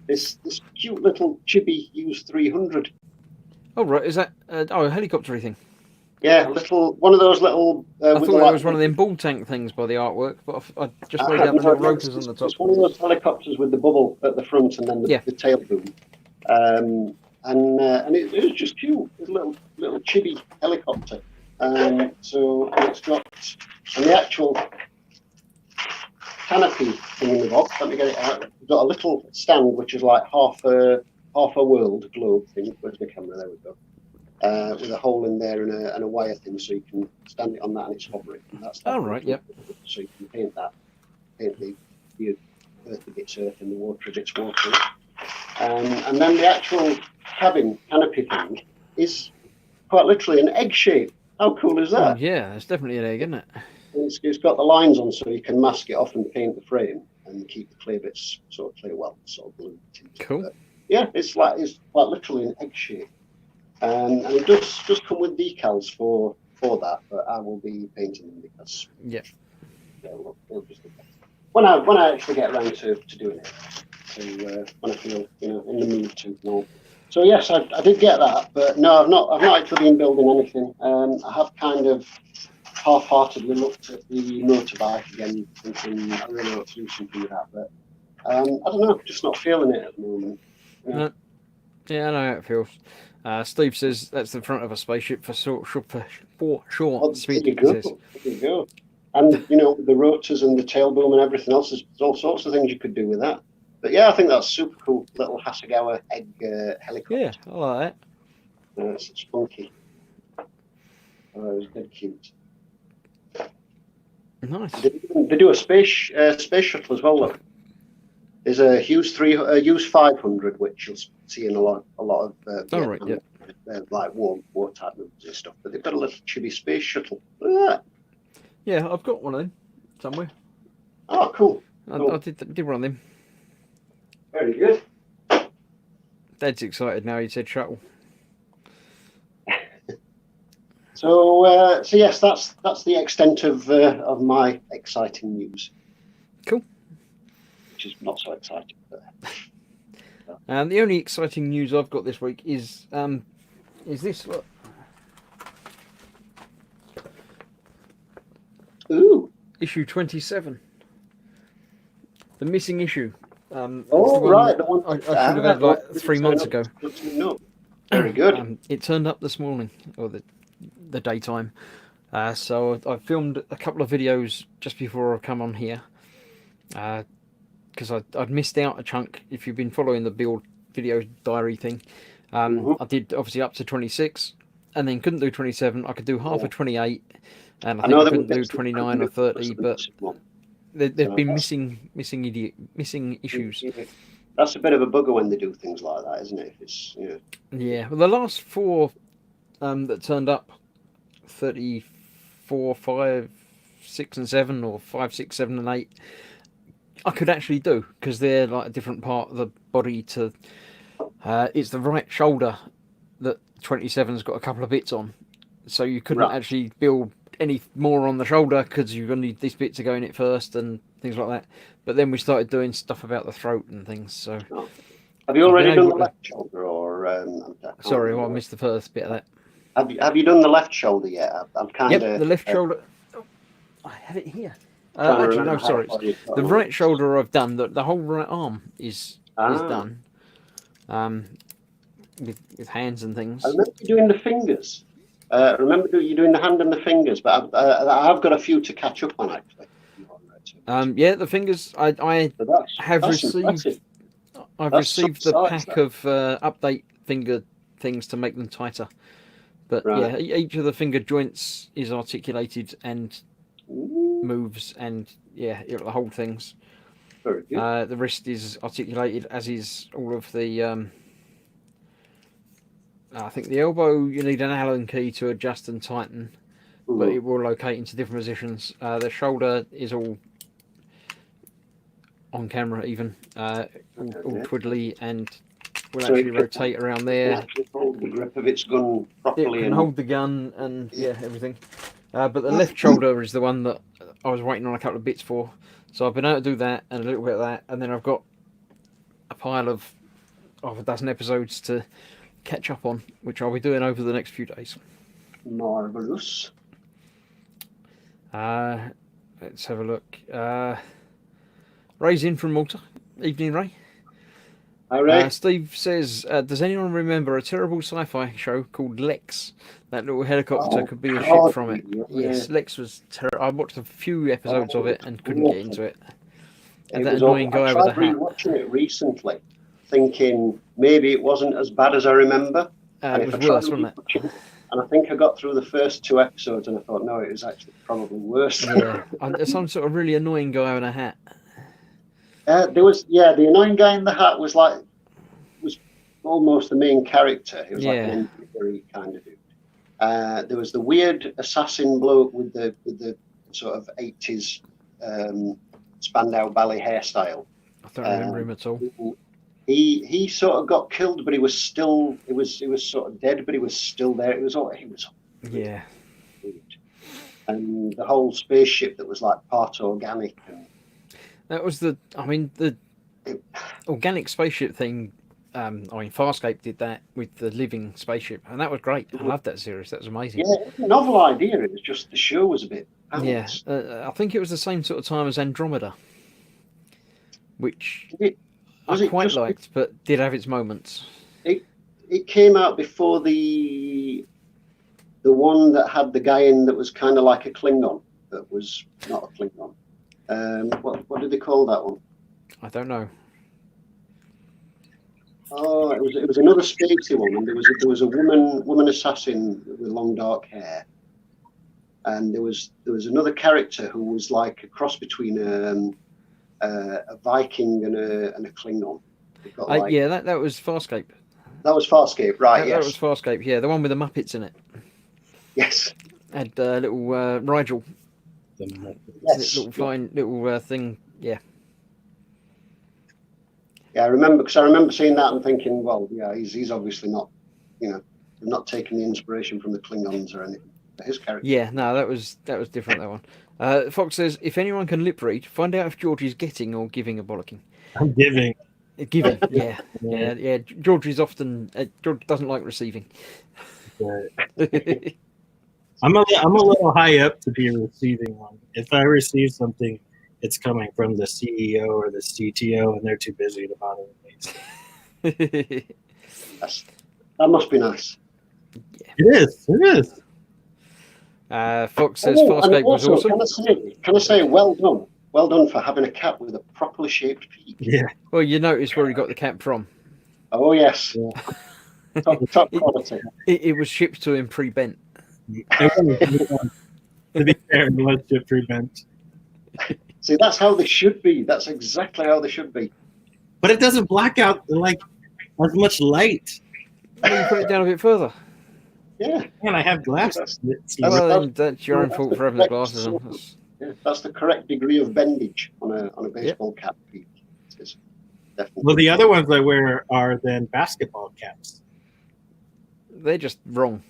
this cute little chibi used 300. Oh right, is that a helicopter thing? Yeah, one of those little. I with thought the, it was one of them ball tank things by the artwork, but I just made out the no, little rotors on the top. It's one of those helicopters with the bubble at the front and then the tail boom. And it was just cute. It's a little chibi helicopter. So it's got, and the actual canopy thing in the box. Let me get it out. It's got a little stand which is like half a world globe thing. Where's the camera? There we go. With a hole in there and a wire thing, so you can stand it on that and it's hovering. That's Oh right, yep. So you can paint the earthy bits earth and the water bits water. And then the actual cabin canopy thing is quite literally an egg shape. How cool is that? Oh, yeah, it's definitely an egg, isn't it? It's got the lines on, so you can mask it off and paint the frame and keep the clear bits sort of clear, well, sort of blue tinted. Cool. But yeah, it's quite literally an egg shape. And it does come with decals for that, but I will be painting them because they'll just when I actually get around to doing it, when I feel in the mood to. No. So yes, I did get that, but no, I've not actually been building anything. I have kind of half-heartedly looked at the motorbike again, thinking I really want to do something with that, but I don't know, just not feeling it at the moment. Yeah. No. Yeah, I know how it feels. Steve says that's the front of a spaceship for sure. There you go. And the rotors and the tail boom and everything else, there's all sorts of things you could do with that. But yeah, I think that's super cool. Little Hasegawa egg helicopter. Yeah, I like that. It's funky. It was dead cute. Nice. They do a space shuttle as well. Look, there's a Hughes 500, which you'll see in a lot of like war type movies and stuff. But they've got a little chibi space shuttle. Look at that. Yeah, I've got one of them somewhere. Oh, cool. I did one of them. Very good. Dad's excited now. He said shuttle. So yes, that's the extent of my exciting news. Cool. Which is not so exciting. But... The only exciting news I've got this week is this. Look. Ooh. Issue 27. The missing issue. Right. The one I should have had like 3 months ago. Very good. It turned up this morning, or the daytime. So I filmed a couple of videos just before I come on here. Because I'd missed out a chunk. If you've been following the build video diary thing, I did obviously up to 26, and then couldn't do 27. I could do half of 28, and I think I couldn't do 29 or 30. But there've been missing issues. That's a bit of a bugger when they do things like that, isn't it? Yeah. Well, the last 4 that turned up, 34, 5, 6, and 7, or 5, 6, 7, and 8. I could actually do, because they're like a different part of the body to. It's the right shoulder that 27's got a couple of bits on, so you couldn't actually build any more on the shoulder because you're going to need this bit to go in it first and things like that. But then we started doing stuff about the throat and things. So, have you already done the left shoulder, or? Sorry, I missed the first bit of that. Have you done the left shoulder yet? I'm kind of. Yep, the left shoulder. Oh, I have it here. Actually, no, sorry. The right shoulder I've done. The whole right arm is done. With hands and things. I remember you doing the fingers. Remember you doing the hand and the fingers, but I've got a few to catch up on actually. Yeah, the fingers. I have received. Impressive. I've received the pack of update finger things to make them tighter. But yeah, each of the finger joints is articulated and moves, and yeah, the whole thing's. Very good. The wrist is articulated, as is all of the. I think the elbow, you need an Allen key to adjust and tighten, but it will locate into different positions. The shoulder is all on camera, even all twiddly, and will actually rotate around there. Hold the grip of its gun properly. It can hold the gun and everything. But the left shoulder is the one that I was waiting on a couple of bits for. So I've been able to do that and a little bit of that, and then I've got a pile of a dozen episodes to catch up on, which I'll be doing over the next few days. Marvelous. Let's have a look. Ray's in from Malta. Evening, Ray. Hi, Ray. Steve says, does anyone remember a terrible sci-fi show called Lex? That little helicopter could be a ship from it. Yeah. Yes, Lex was terrible. I watched a few episodes of it and couldn't get into it. And It that was annoying awful. guy I with the tried hat. rewatching it recently, thinking maybe it wasn't as bad as I remember. It if was I tried worse, wasn't it? rewatching it, and I think I got through the first 2 episodes, and I thought, no, it was actually probably worse. Yeah, there's some sort of really annoying guy with a hat. There was, the annoying guy in the hat was almost the main character. He was like an NPC kind of dude. There was the weird assassin bloke with the sort of 80s Spandau Ballet hairstyle. I don't remember him at all. He sort of got killed, but he was still he was sort of dead, but he was still there. He was Yeah. And the whole spaceship that was like part organic and That was the organic spaceship thing. Farscape did that with the living spaceship, and that was great. I loved that series. That was amazing. yeah, it was a novel idea. It was just the show was a bit. Yeah, I think it was the same sort of time as Andromeda, which I quite liked, but did have its moments. It came out before the one that had the guy in that was kind of like a Klingon. That was not a Klingon. What did they call that one? I don't know. Oh, it was another spacey one, and there was a woman assassin with long dark hair, and there was another character who was like a cross between a Viking and a Klingon. That was Farscape. That was Farscape, right? That was Farscape. Yeah, the one with the Muppets in it. Yes. Had little Rigel. Yes. Little flying little thing. Yeah. Yeah, I remember seeing that and thinking, well, yeah, he's obviously not, not taking the inspiration from the Klingons or anything. But his character. Yeah, no, that was different. That one. Fox says, if anyone can lip read, find out if George is getting or giving a bollocking. I'm giving. Giving, yeah. George is often George doesn't like receiving. I'm a little high up to be receiving one. If I receive something, it's coming from the CEO or the CTO, and they're too busy to bother with me. That must be nice. Yeah. It is. Fox says Farscape was awesome. Can I say well done? Well done for having a cat with a properly shaped peak. Yeah. Well, you notice where he got the cat from. Oh yes. Yeah. Top quality. It was shipped to him pre-bent. To be fair, it was to prevent. See, that's how they should be. That's exactly how they should be. But it doesn't block out like as much light. Well, you put it down a bit further. Yeah. And I have glasses. Well, that's your own fault for having the glasses on. That's the correct degree of bendage on a baseball cap peak. It's definitely. Well, the other ones I wear are then basketball caps. They're just wrong.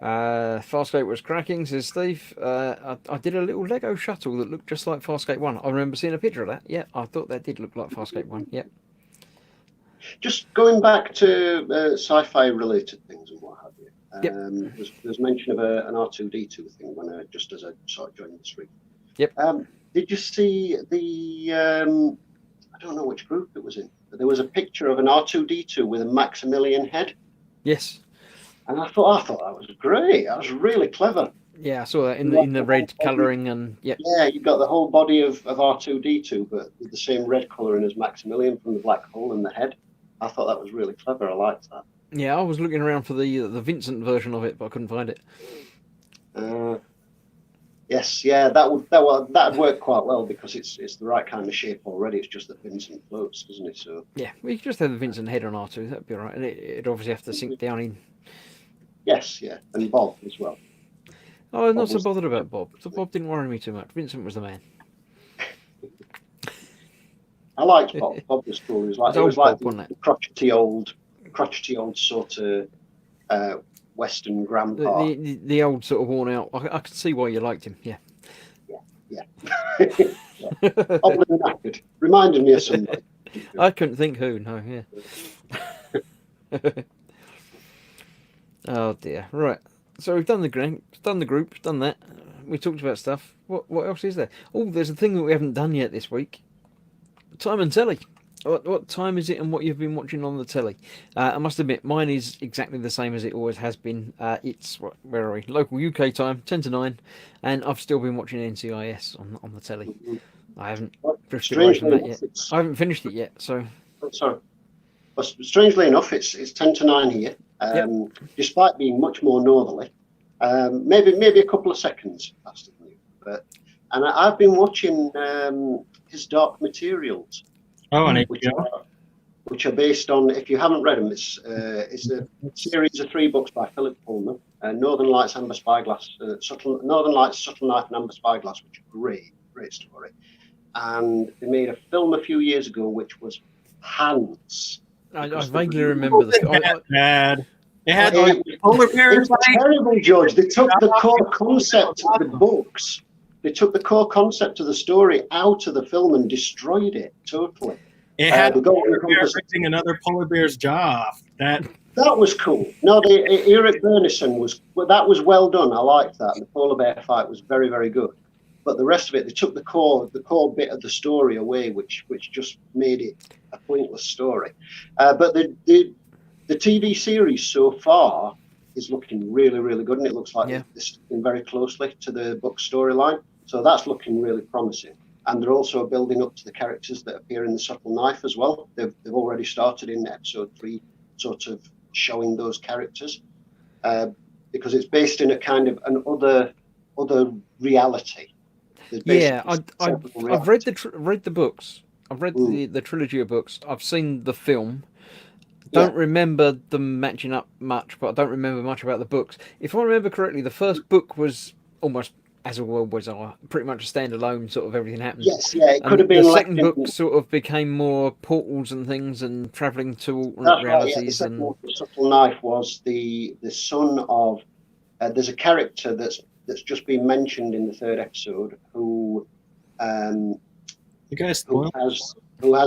Farscape was cracking, says Steve. I did a little Lego shuttle that looked just like Farscape 1. I remember seeing a picture of that. Yeah, I thought that did look like Farscape 1. Yep. Just going back to sci-fi related things and what have you. Yep. There's mention of an R2D2 thing when just as I sort of joined the stream. Yep. Did you see the? I don't know which group it was in, but there was a picture of an R2D2 with a Maximilian head. Yes. And I thought that was great. That was really clever. Yeah, I saw that in the red colouring and yeah. Yeah, you got the whole body of R2D2, but with the same red colouring as Maximilian from the black hole and the head. I thought that was really clever. I liked that. Yeah, I was looking around for the Vincent version of it, but I couldn't find it. Yes, yeah, that'd work quite well because it's the right kind of shape already. It's just that Vincent floats, doesn't it? So yeah, we could just have the Vincent head on R2. That'd be all right, and it'd obviously have to sink down in. Yes, yeah, and Bob as well. Oh, I'm not so bothered about Bob. So Bob didn't worry me too much. Vincent was the man. I liked Bob. Bob was cool. It was like Bob, the crotchety old sort of Western grandpa. The old sort of worn out. I can see why you liked him. Yeah. Old and knackered. Reminded me of somebody. I couldn't think who. No. Yeah. Oh dear. Right. So we've done the group, done that. We talked about stuff. What else is there? Oh, there's a thing that we haven't done yet this week. Time and telly. What time is it and what you've been watching on the telly? I must admit, mine is exactly the same as it always has been. It's, where are we? Local UK time, 10 to 9, and I've still been watching NCIS on the telly. I haven't drifted away from that yet. I haven't finished it yet, so... Sorry. But strangely enough, it's 10 to 9 here, despite being much more northerly. Maybe a couple of seconds faster than you. And I've been watching his Dark Materials. Oh, and which are based on, if you haven't read them, it's a series of 3 books by Philip Pullman, Northern Lights, Amber Spyglass, Northern Lights, Subtle Knife, and Amber Spyglass, which are great story. And they made a film a few years ago, which was Hands. I vaguely remember this. Bad. It had polar bears. It was terrible, George. They took the core concept of the books. They took the core concept of the story out of the film and destroyed it totally. It had fixing another polar bear's jaw. That was cool. No, Eric Bernison was well done. I liked that. The polar bear fight was very, very good. But the rest of it, they took the core bit of the story away, which just made it a pointless story. But the TV series so far is looking really, really good, and it looks like they're sticking very closely to the book storyline. So that's looking really promising. And they're also building up to the characters that appear in The Subtle Knife as well. They've already started in episode 3, sort of showing those characters, because it's based in a kind of an other reality. Yeah, I've read the books. I've read the trilogy of books. I've seen the film. Don't remember them matching up much, but I don't remember much about the books. If I remember correctly, the first book was almost As a World Was Our, pretty much a standalone sort of everything happened. Yes, yeah, it could have been. The second book sort of became more portals and things and travelling to alternate realities. The Subtle Knife was the son of. There's a character that's just been mentioned in the 3rd episode who has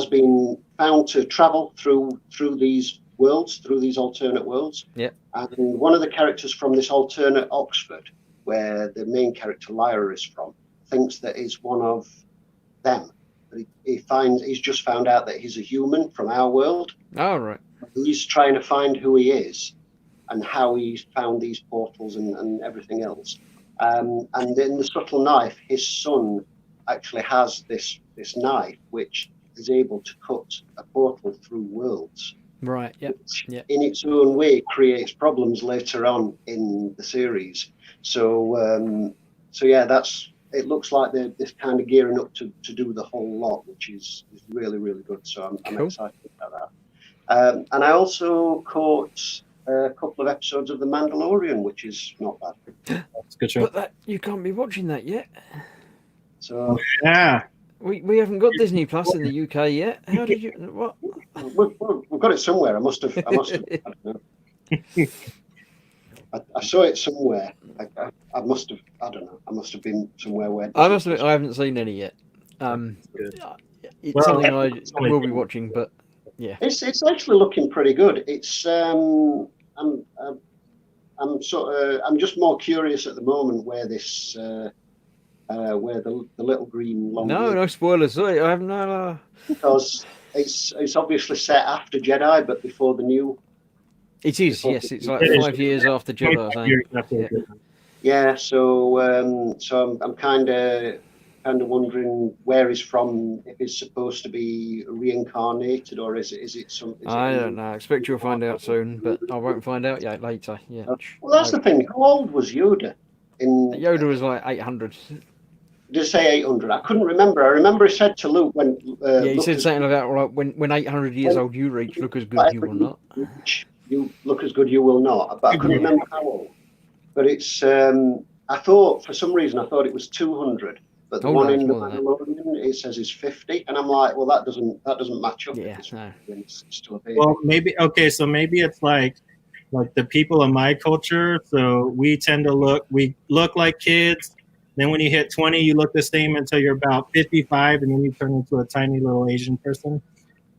been found to travel through these worlds, through these alternate worlds. Yeah. And one of the characters from this alternate Oxford, where the main character Lyra is from, thinks that is one of them. He's just found out that he's a human from our world. Oh, right. He's trying to find who he is and how he's found these portals and everything else. And in The Subtle Knife, his son actually has this knife which is able to cut a portal through worlds. Right. Yeah. Which in its own way creates problems later on in the series. So yeah, it looks like they're kind of gearing up to do the whole lot, which is really, really good. So I'm excited about that. And I also caught a couple of episodes of The Mandalorian, which is not bad. That's a good show. But you can't be watching that yet. So yeah, we haven't got Disney Plus in the UK yet. How did you? What? We've got it somewhere. I must have. I don't know. I saw it somewhere. I must have. I don't know. I must have been somewhere where. I haven't seen any yet. It's something I will be watching, but yeah, it's actually looking pretty good. It's I'm just more curious at the moment where this where the little green long. No spoilers. Sorry, I have no. Because it's obviously set after Jedi, but before the new. It is, yes. It's like 5 years after Jedi. Yeah, so I'm kind of wondering where he's from. If he's supposed to be reincarnated, or is it something? I don't know. I expect you'll find out soon, but I won't find out yet later. Yeah. Well, that's the thing. How old was Yoda? Yoda was like 800. Did it say 800? I couldn't remember. I remember he said to Luke when. He said something about like when 800 years old you reach, look as good you will not. You look as good you will not. But I couldn't remember how old. But it's. I thought for some reason it was 200. But the one in the Mandalorian, it says is 50, and I'm like, well, that doesn't match up. Yeah, no. It's still a bit. Well, maybe okay. So maybe it's like like the people of my culture. So we tend to look like kids. Then when you hit 20, you look the same until you're about 55, and then you turn into a tiny little Asian person.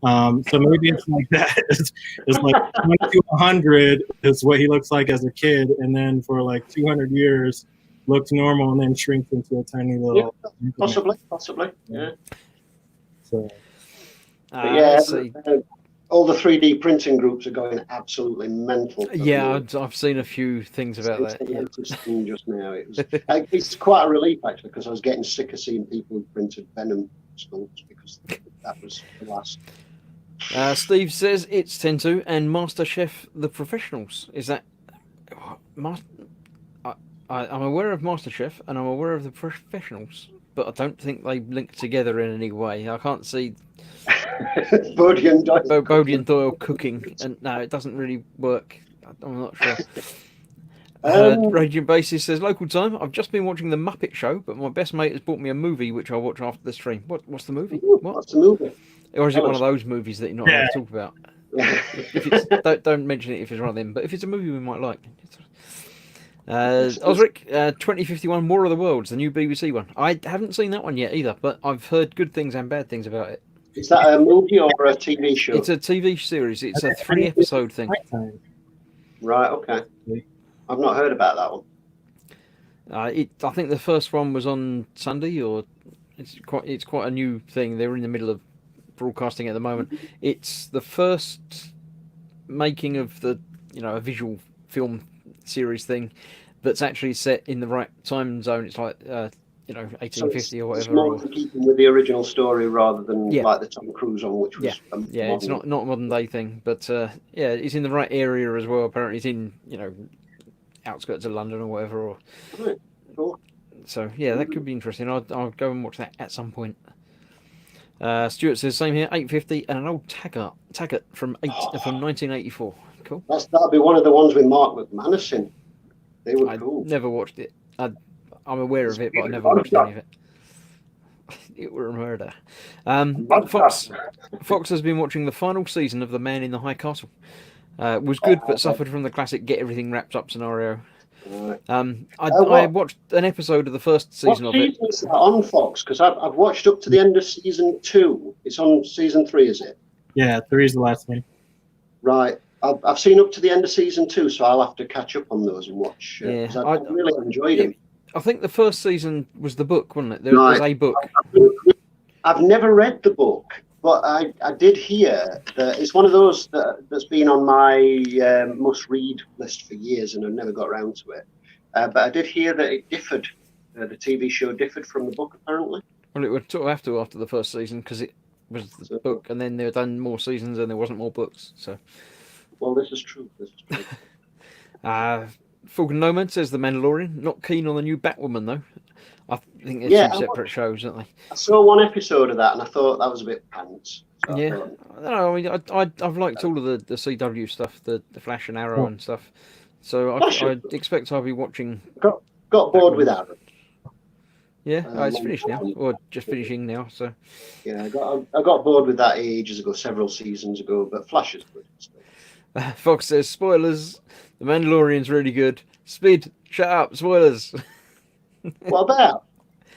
So maybe it's like that. It's like 20 to 100 is what he looks like as a kid, and then for like 200 years looks normal, and then shrinks into a tiny little. Yeah, possibly. Yeah. So. But yeah, all the 3D printing groups are going absolutely mental. Yeah, I've seen a few things about that. Yeah. Just now, it's quite a relief actually, because I was getting sick of seeing people who printed Venom sculpts, because that was the last. Steve says it's 10-2 and MasterChef The Professionals. Is that I'm aware of MasterChef and I'm aware of The Professionals, but I don't think they link together in any way. I can't see Bodie and Doyle cooking, and no, it doesn't really work. I'm not sure. Raging Basis says, local time. I've just been watching The Muppet Show, but my best mate has bought me a movie which I'll watch after the stream. What's the movie? What's the movie? Or is it one of those movies that you're not allowed to talk about? If it's, don't mention it if it's one of them, but if it's a movie we might like. Osric, 2051 War of the Worlds, the new BBC one. I haven't seen that one yet either, but I've heard good things and bad things about it. Is that a movie or a TV show? It's a TV series. It's a 3-episode thing. Right, okay. I've not heard about that one. I think the first one was on Sunday, or it's quite a new thing. They're in the middle of broadcasting at the moment. It's the first making of the a visual film series thing that's actually set in the right time zone. It's like 1850 or whatever. It's more keeping with the original story rather than like the Tom Cruise one, which was it's not a modern day thing, but it's in the right area as well. Apparently, it's in outskirts of London or whatever. Or cool. So yeah, that could be interesting. I'll go and watch that at some point. Stuart says same here, 850 and an old Taggart from 1984. Cool. That'll be one of the ones with Mark McManus in. They were cool. Never watched it. I'm aware of it, but I never watched any of it. It were a murder. Fox has been watching the final season of The Man in the High Castle. Was good, but suffered from the classic get everything wrapped up scenario. I watched an episode of the first season of it. What season is that on Fox? Because I've watched up to the end of season 2. It's on season 3, is it? Yeah, 3 is the last one. Right. I've seen up to the end of season 2, so I'll have to catch up on those and watch. I really enjoyed them. I think the first season was the book, wasn't it? There was a book. I've never read the book, but I did hear that it's one of those that's been on my must-read list for years, and I've never got around to it. But I did hear that it differed. The TV show differed from the book, apparently. Well, it would sort of have to after the first season, because it was the book, and then they had done more seasons and there wasn't more books. So. Well, this is true. Falcon Nomad says The Mandalorian. Not keen on the new Batwoman, though. I think they're two separate shows, aren't they? I saw one episode of that and I thought that was a bit pants. So I don't know. I mean, I've liked all of the CW stuff, the Flash and Arrow and stuff. So I expect I'll be watching. Got bored with Arrow. Yeah, it's finished now, or just finishing now. So yeah, I got bored with that ages ago, several seasons ago. But Flash is good. Fox says spoilers. The Mandalorian's really good. Speed, shut up. Spoilers. What about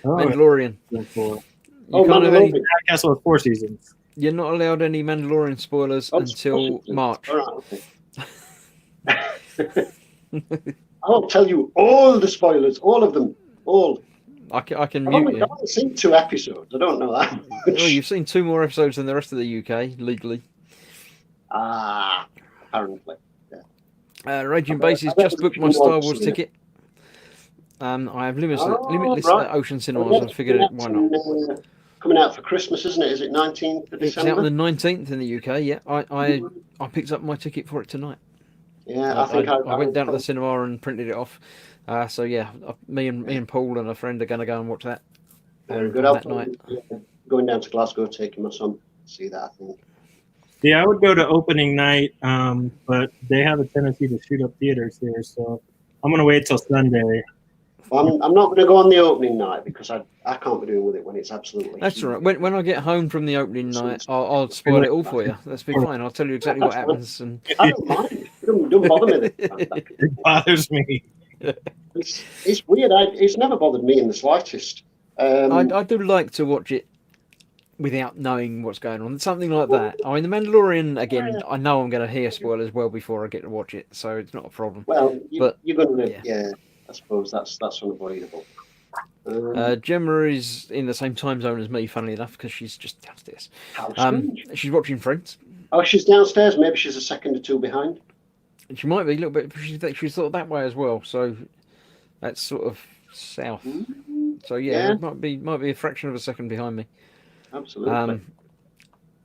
Mandalorian? You can't have any. Castle has 4 seasons. You're not allowed any Mandalorian spoilers until March. All right, I'll tell you all the spoilers, all of them, all. I can mute you. I've only seen 2 episodes. I don't know that. Well, you've seen 2 more episodes than the rest of the UK legally. Apparently. Yeah. Raging Bases just booked my Star Wars ticket. I have limitless Ocean Cinemas. I figured why not? Coming out for Christmas, isn't it? Is it 19th of December? It's out on the 19th in the UK. Yeah, I picked up my ticket for it tonight. Yeah, I went down to the cinema and printed it off. So yeah, me and Paul and a friend are going to go and watch that. Very good. That night. Going down to Glasgow, taking my son to see that, I think. Yeah, I would go to opening night, but they have a tendency to shoot up theaters here, so I'm going to wait till Sunday. Well, I'm not going to go on the opening night because I can't be doing with it when it's absolutely. That's all right. When I get home from the opening night, I'll spoil it all for you. That's be fine. I'll tell you exactly what happens. And I don't mind. Don't bother me. It bothers me. It's weird. It's never bothered me in the slightest. I do like to watch it without knowing what's going on. Something like that. I mean, The Mandalorian, again, I know I'm going to hear spoilers well before I get to watch it, so it's not a problem. Well, But, you're going to, yeah. yeah, I suppose that's unavoidable. Gemma is in the same time zone as me, funnily enough, because she's just downstairs. How strange. She's watching Friends. Oh, she's downstairs. Maybe she's a second or two behind. She might be a little bit. She's thought that way as well, so that's sort of south. So yeah, it might be a fraction of a second behind me. Absolutely.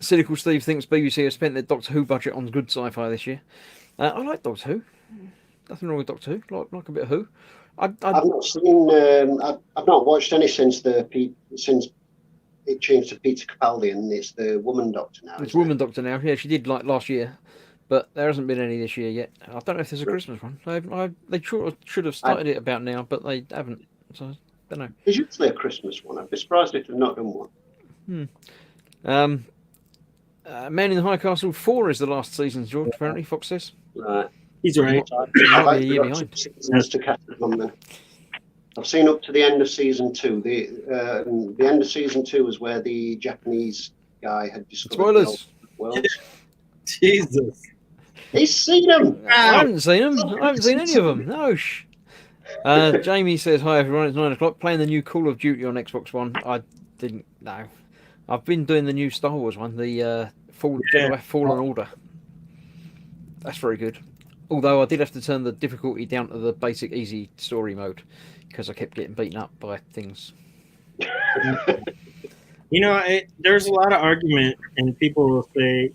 Cynical Steve thinks BBC have spent their Doctor Who budget on good sci-fi this year. I like Doctor Who. Nothing wrong with Doctor Who. Like a bit of Who. I've not seen. I've not watched any since it changed to Peter Capaldi, and it's the woman Doctor now. It's Woman Doctor now. Yeah, she did like last year, but there hasn't been any this year yet. I don't know if there's a Christmas one. They should have started it about now, but they haven't. So I don't know. There's usually a Christmas one. I'd be surprised if they've not done one. Man in the High Castle 4 is the last season, George. Apparently, Fox says. Right. He's right. Might be a year behind. Seasons to catch up on then. I've seen up to the end of season 2. The end of season 2 is where the Japanese guy had discovered Spoilers. the world. Jesus. He's seen them. I haven't seen them. I haven't seen any of them. No. Jamie says, hi everyone, it's 9 o'clock. Playing the new Call of Duty on Xbox One. I didn't know. I've been doing the new Star Wars one, the Fallen Order. That's very good. Although I did have to turn the difficulty down to the basic easy story mode because I kept getting beaten up by things. You know, there's a lot of argument, and people will say,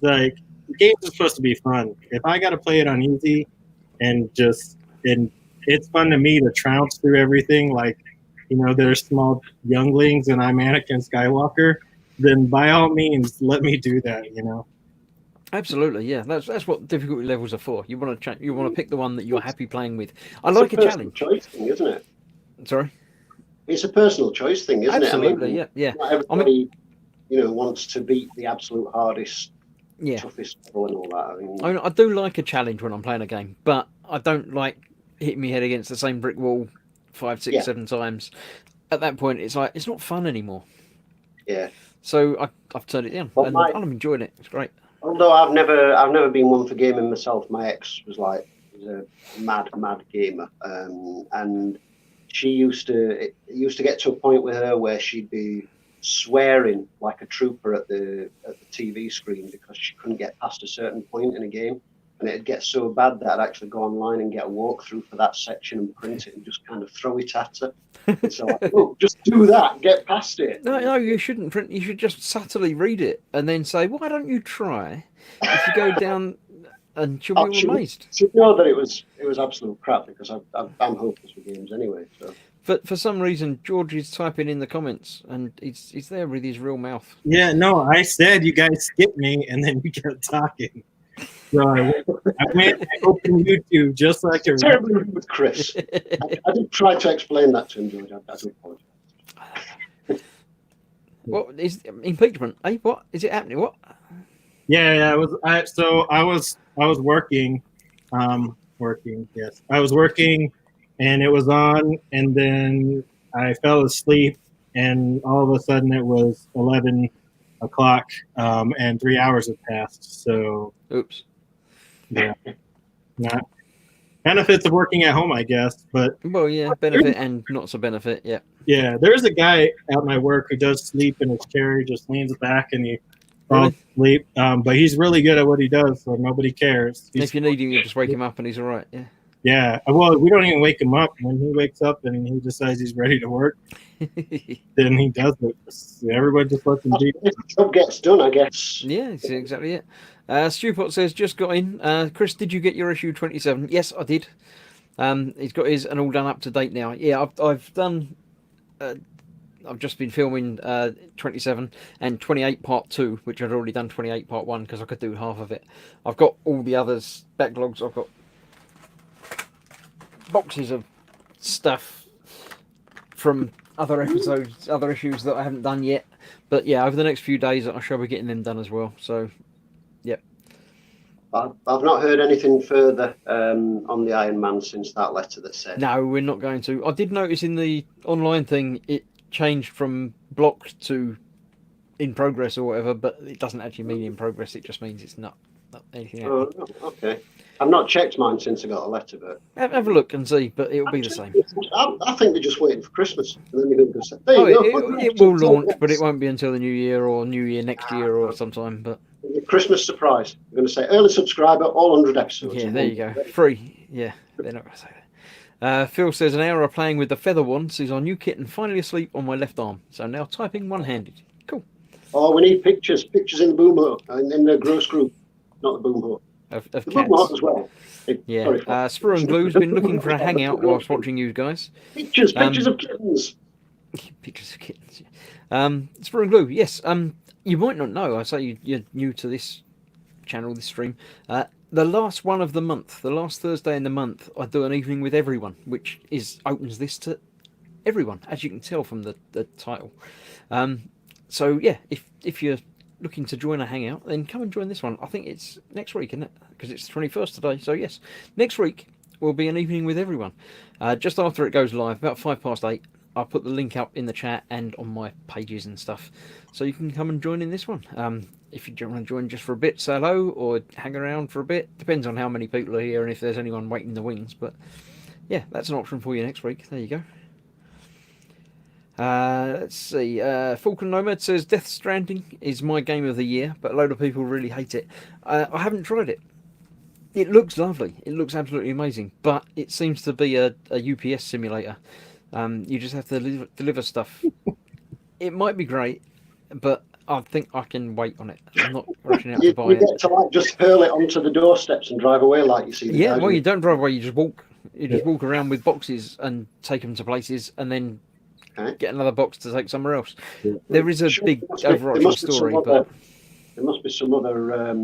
like, games are supposed to be fun. If I got to play it on easy and it's fun to me to trounce through everything, like, you know, there's small younglings and I'm Anakin Skywalker, then by all means, let me do that, you know? Absolutely, yeah. That's what difficulty levels are for. You want to pick the one that you're happy playing with. I like a challenge. Choice thing, isn't it? Sorry? It's a personal choice thing, isn't Absolutely, it? yeah. Not everybody, wants to beat the absolute hardest, Yeah. toughest level and all that. I mean, I do like a challenge when I'm playing a game, but I don't like hitting my head against the same brick wall 5, 6, 7 times. At that point, it's like it's not fun anymore. Yeah. So I've turned it down, and I'm enjoying it. It's great. Although I've never been one for gaming myself. My ex was a mad gamer, and she used to get to a point with her where she'd be swearing like a trooper at the TV screen because she couldn't get past a certain point in a game, and it'd get so bad that I'd actually go online and get a walkthrough for that section and print it and just kind of throw it at her. So look, just do that, get past it. No, you shouldn't print. You should just subtly read it and then say, "Why don't you try?" If you go down, and she'll be amazed. She'd know that it was absolute crap because I'm hopeless with games anyway. So. But for some reason, George is typing in the comments, and he's there with his real mouth. Yeah, no, I said you guys skipped me, and then you kept talking. So I opened YouTube just like a terribly rude with Chris. I did try to explain that to him, George. I do apologize. What is impeachment? Hey, what is it happening? What? Yeah, I was working. Yes, I was working, and it was on, and then I fell asleep, and all of a sudden it was 11 o'clock, and 3 hours had passed. So, oops. Yeah, not benefits of working at home, I guess. But well, yeah, benefit and not so benefit. Yeah. Yeah, there's a guy at my work who does sleep in his chair. He just leans back and he falls asleep. But he's really good at what he does, so nobody cares. If you need him, you just wake him up and he's all right. Yeah. Yeah. Well, we don't even wake him up. When he wakes up and he decides he's ready to work, then he does it. Everybody just lets him do it. If the job gets done, I guess. Yeah, that's exactly it. Stewpot says, just got in. Chris, did you get your issue 27? Yes, I did. He's got his and all done up to date now. Yeah, I've done. I've just been filming 27 and 28 part 2, which I'd already done 28 part 1 because I could do half of it. I've got all the others backlogs. I've got boxes of stuff from other episodes, other issues that I haven't done yet. But yeah, over the next few days, I shall be getting them done as well. So, yep. I've not heard anything further on the Iron Man since that letter that said. No, we're not going to. I did notice in the online thing it changed from blocked to in progress or whatever, but it doesn't actually mean in progress. It just means it's not anything else. Oh, okay. I've not checked mine since I got a letter, but Have a look and see, but it'll be the same. I think they're just waiting for Christmas, and then they're going to say, "There you go." It will launch, but it won't be until the new year or New Year next year or sometime. But Christmas surprise. They're going to say early subscriber, all 100 episodes. yeah, there you go, free. Yeah, they're not going to say that. Phil says an hour of playing with the feather wand sees our new kitten finally asleep on my left arm, so now typing one-handed. Cool. Oh, we need pictures in the boom hut and in the gross group, not the boom hut. Of The boom hut cats. as well. Yeah. Sorry, Spur and Glue's been looking for a hangout whilst watching you guys. pictures of kittens. Pictures of kittens. Spur and Glue, yes. You might not know. I say you're new to this channel, this stream. The last one of the month, the last Thursday in the month, I do an evening with everyone, which opens this to everyone, as you can tell from the title. So yeah, if you're looking to join a hangout, then come and join this one. I think it's next week, isn't it? Because it's the 21st today. So yes, next week will be an evening with everyone. Just after it goes live, about 8:05. I'll put the link up in the chat and on my pages and stuff, so you can come and join in this one. If you want to join just for a bit, say hello or hang around for a bit. Depends on how many people are here and if there's anyone waiting in the wings. But yeah, that's an option for you next week. There you go. Let's see. Falcon Nomad says Death Stranding is my game of the year, but a load of people really hate it. I haven't tried it. It looks lovely. It looks absolutely amazing, but it seems to be a UPS simulator. You just have to deliver stuff. It might be great, but I think I can wait on it. I'm not rushing out to buy You it. get to like just hurl it onto the doorsteps and drive away like you see. the Yeah, guys well, in- you don't drive away. You just walk. You just walk around with boxes and take them to places, and then Okay. get another box to take somewhere else. Yeah. There is a Sure, big there must be- there overarching must be some story, other- but There must be some other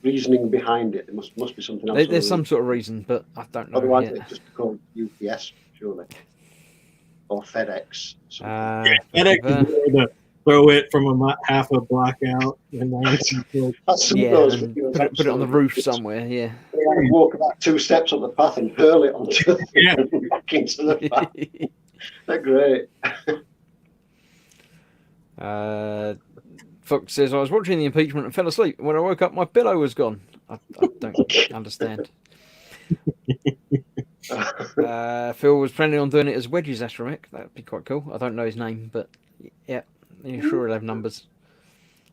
reasoning behind it. There must be something else. there's some sort of reason, but I don't know Otherwise, yet. it's just called UPS, surely, or FedEx. something. FedEx is where to throw it from half a block out and then That's some of Yeah, those and videos, put it on the absolutely. roof somewhere. Yeah. They had to walk about 2 steps up the path and hurl it onto the Yeah. back into the path. They're great. Fox says I was watching the impeachment and fell asleep. When I woke up, my pillow was gone. I don't understand. Phil was planning on doing it as Wedges Astromech. That'd be quite cool. I don't know his name, but yeah, you're sure he'll have numbers.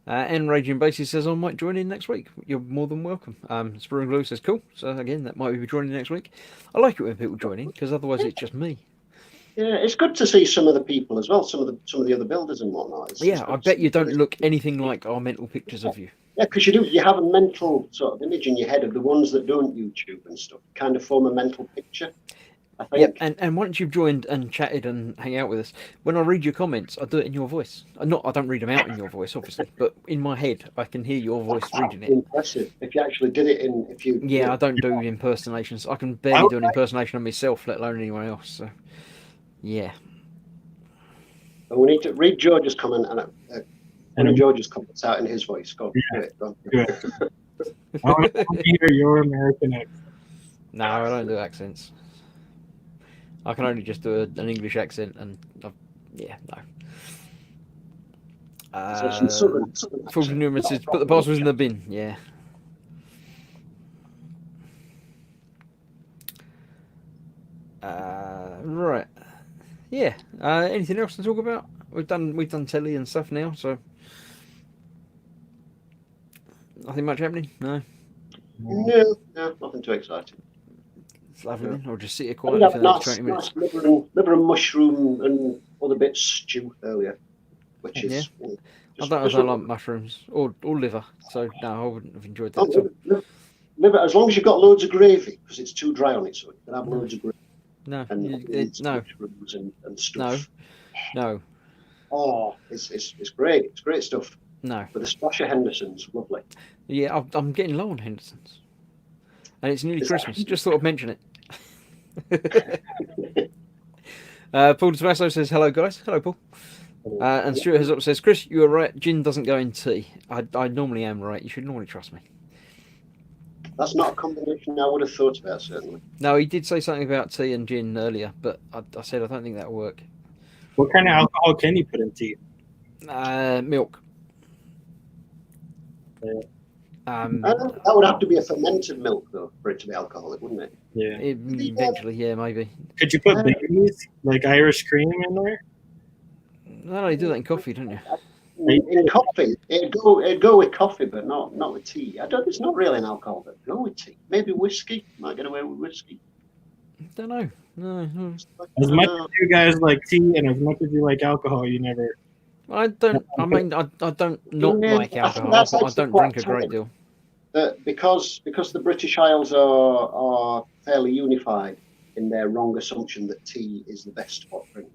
And Raging Basis says I might join in next week. You're more than welcome. Spur and Glue says cool. So again, that might be joining next week. I like it when people join in because otherwise it's just me. Yeah, it's good to see some of the people as well, some of the other builders and whatnot. It's Yeah, good I to bet see. you don't look anything like our mental pictures of you. Yeah, because you have a mental sort of image in your head of the ones that don't YouTube and stuff. Kind of form a mental picture, I think. Yep, and once you've joined and chatted and hang out with us, when I read your comments, I do it in your voice. I don't read them out in your voice, obviously, but in my head, I can hear your voice reading it. Impressive. If you actually did it if you. Yeah, I don't do impersonations. I can barely do an impersonation of myself, let alone anyone else. So, yeah. And we need to read George's comment and one of George's comments out in his voice. Go, do it. Go. do it. I want to hear your American accent. No, I don't do accents. I can only just do an English accent, and yeah, no. So some southern Full accent. numerous says, put the parcels in the bin. Yeah. Right. Yeah. Anything else to talk about? We've done telly and stuff now, so nothing much happening. No. No, nothing too exciting. It's lovely then. I'll just sit here I quietly did for have the next nice, 20 minutes. nice liver and mushroom and other bits stew earlier, which is. I don't like mushrooms or liver, so no, I wouldn't have enjoyed that at all. Liver, as long as you've got loads of gravy, because it's too dry on it, so you can have loads of gravy No, and no, mushrooms and stuff. no, Oh, it's great. It's great stuff. no. With a splash of Henderson's, lovely. Yeah, I'm getting low on Henderson's, and it's nearly Is that- Christmas. Just thought I'd mention it. Paul Tomasso says hello, guys. Hello, Paul. And Stuart has up says, Chris, you were right. Gin doesn't go in tea. I normally am right. You should normally trust me. That's not a combination I would have thought about, certainly. No, he did say something about tea and gin earlier, but I said I don't think that'll work. What kind of alcohol can you put in tea? Milk. That would have to be a fermented milk, though, for it to be alcoholic, wouldn't it? Yeah. Eventually, yeah, maybe. Could you put Baileys, like Irish cream, in there? No, you do that in coffee, don't you? In coffee, it'd go with coffee, but not with tea. It's not really an alcohol, but go with tea. Maybe whiskey. Might get away with whiskey. Don't know. No. As much as you guys like tea and as much as you like alcohol, you never. I don't. I mean, I don't not Yeah, like I think alcohol, that's but I actually don't quite drink a great deal. Because the British Isles are fairly unified in their wrong assumption that tea is the best hot drink,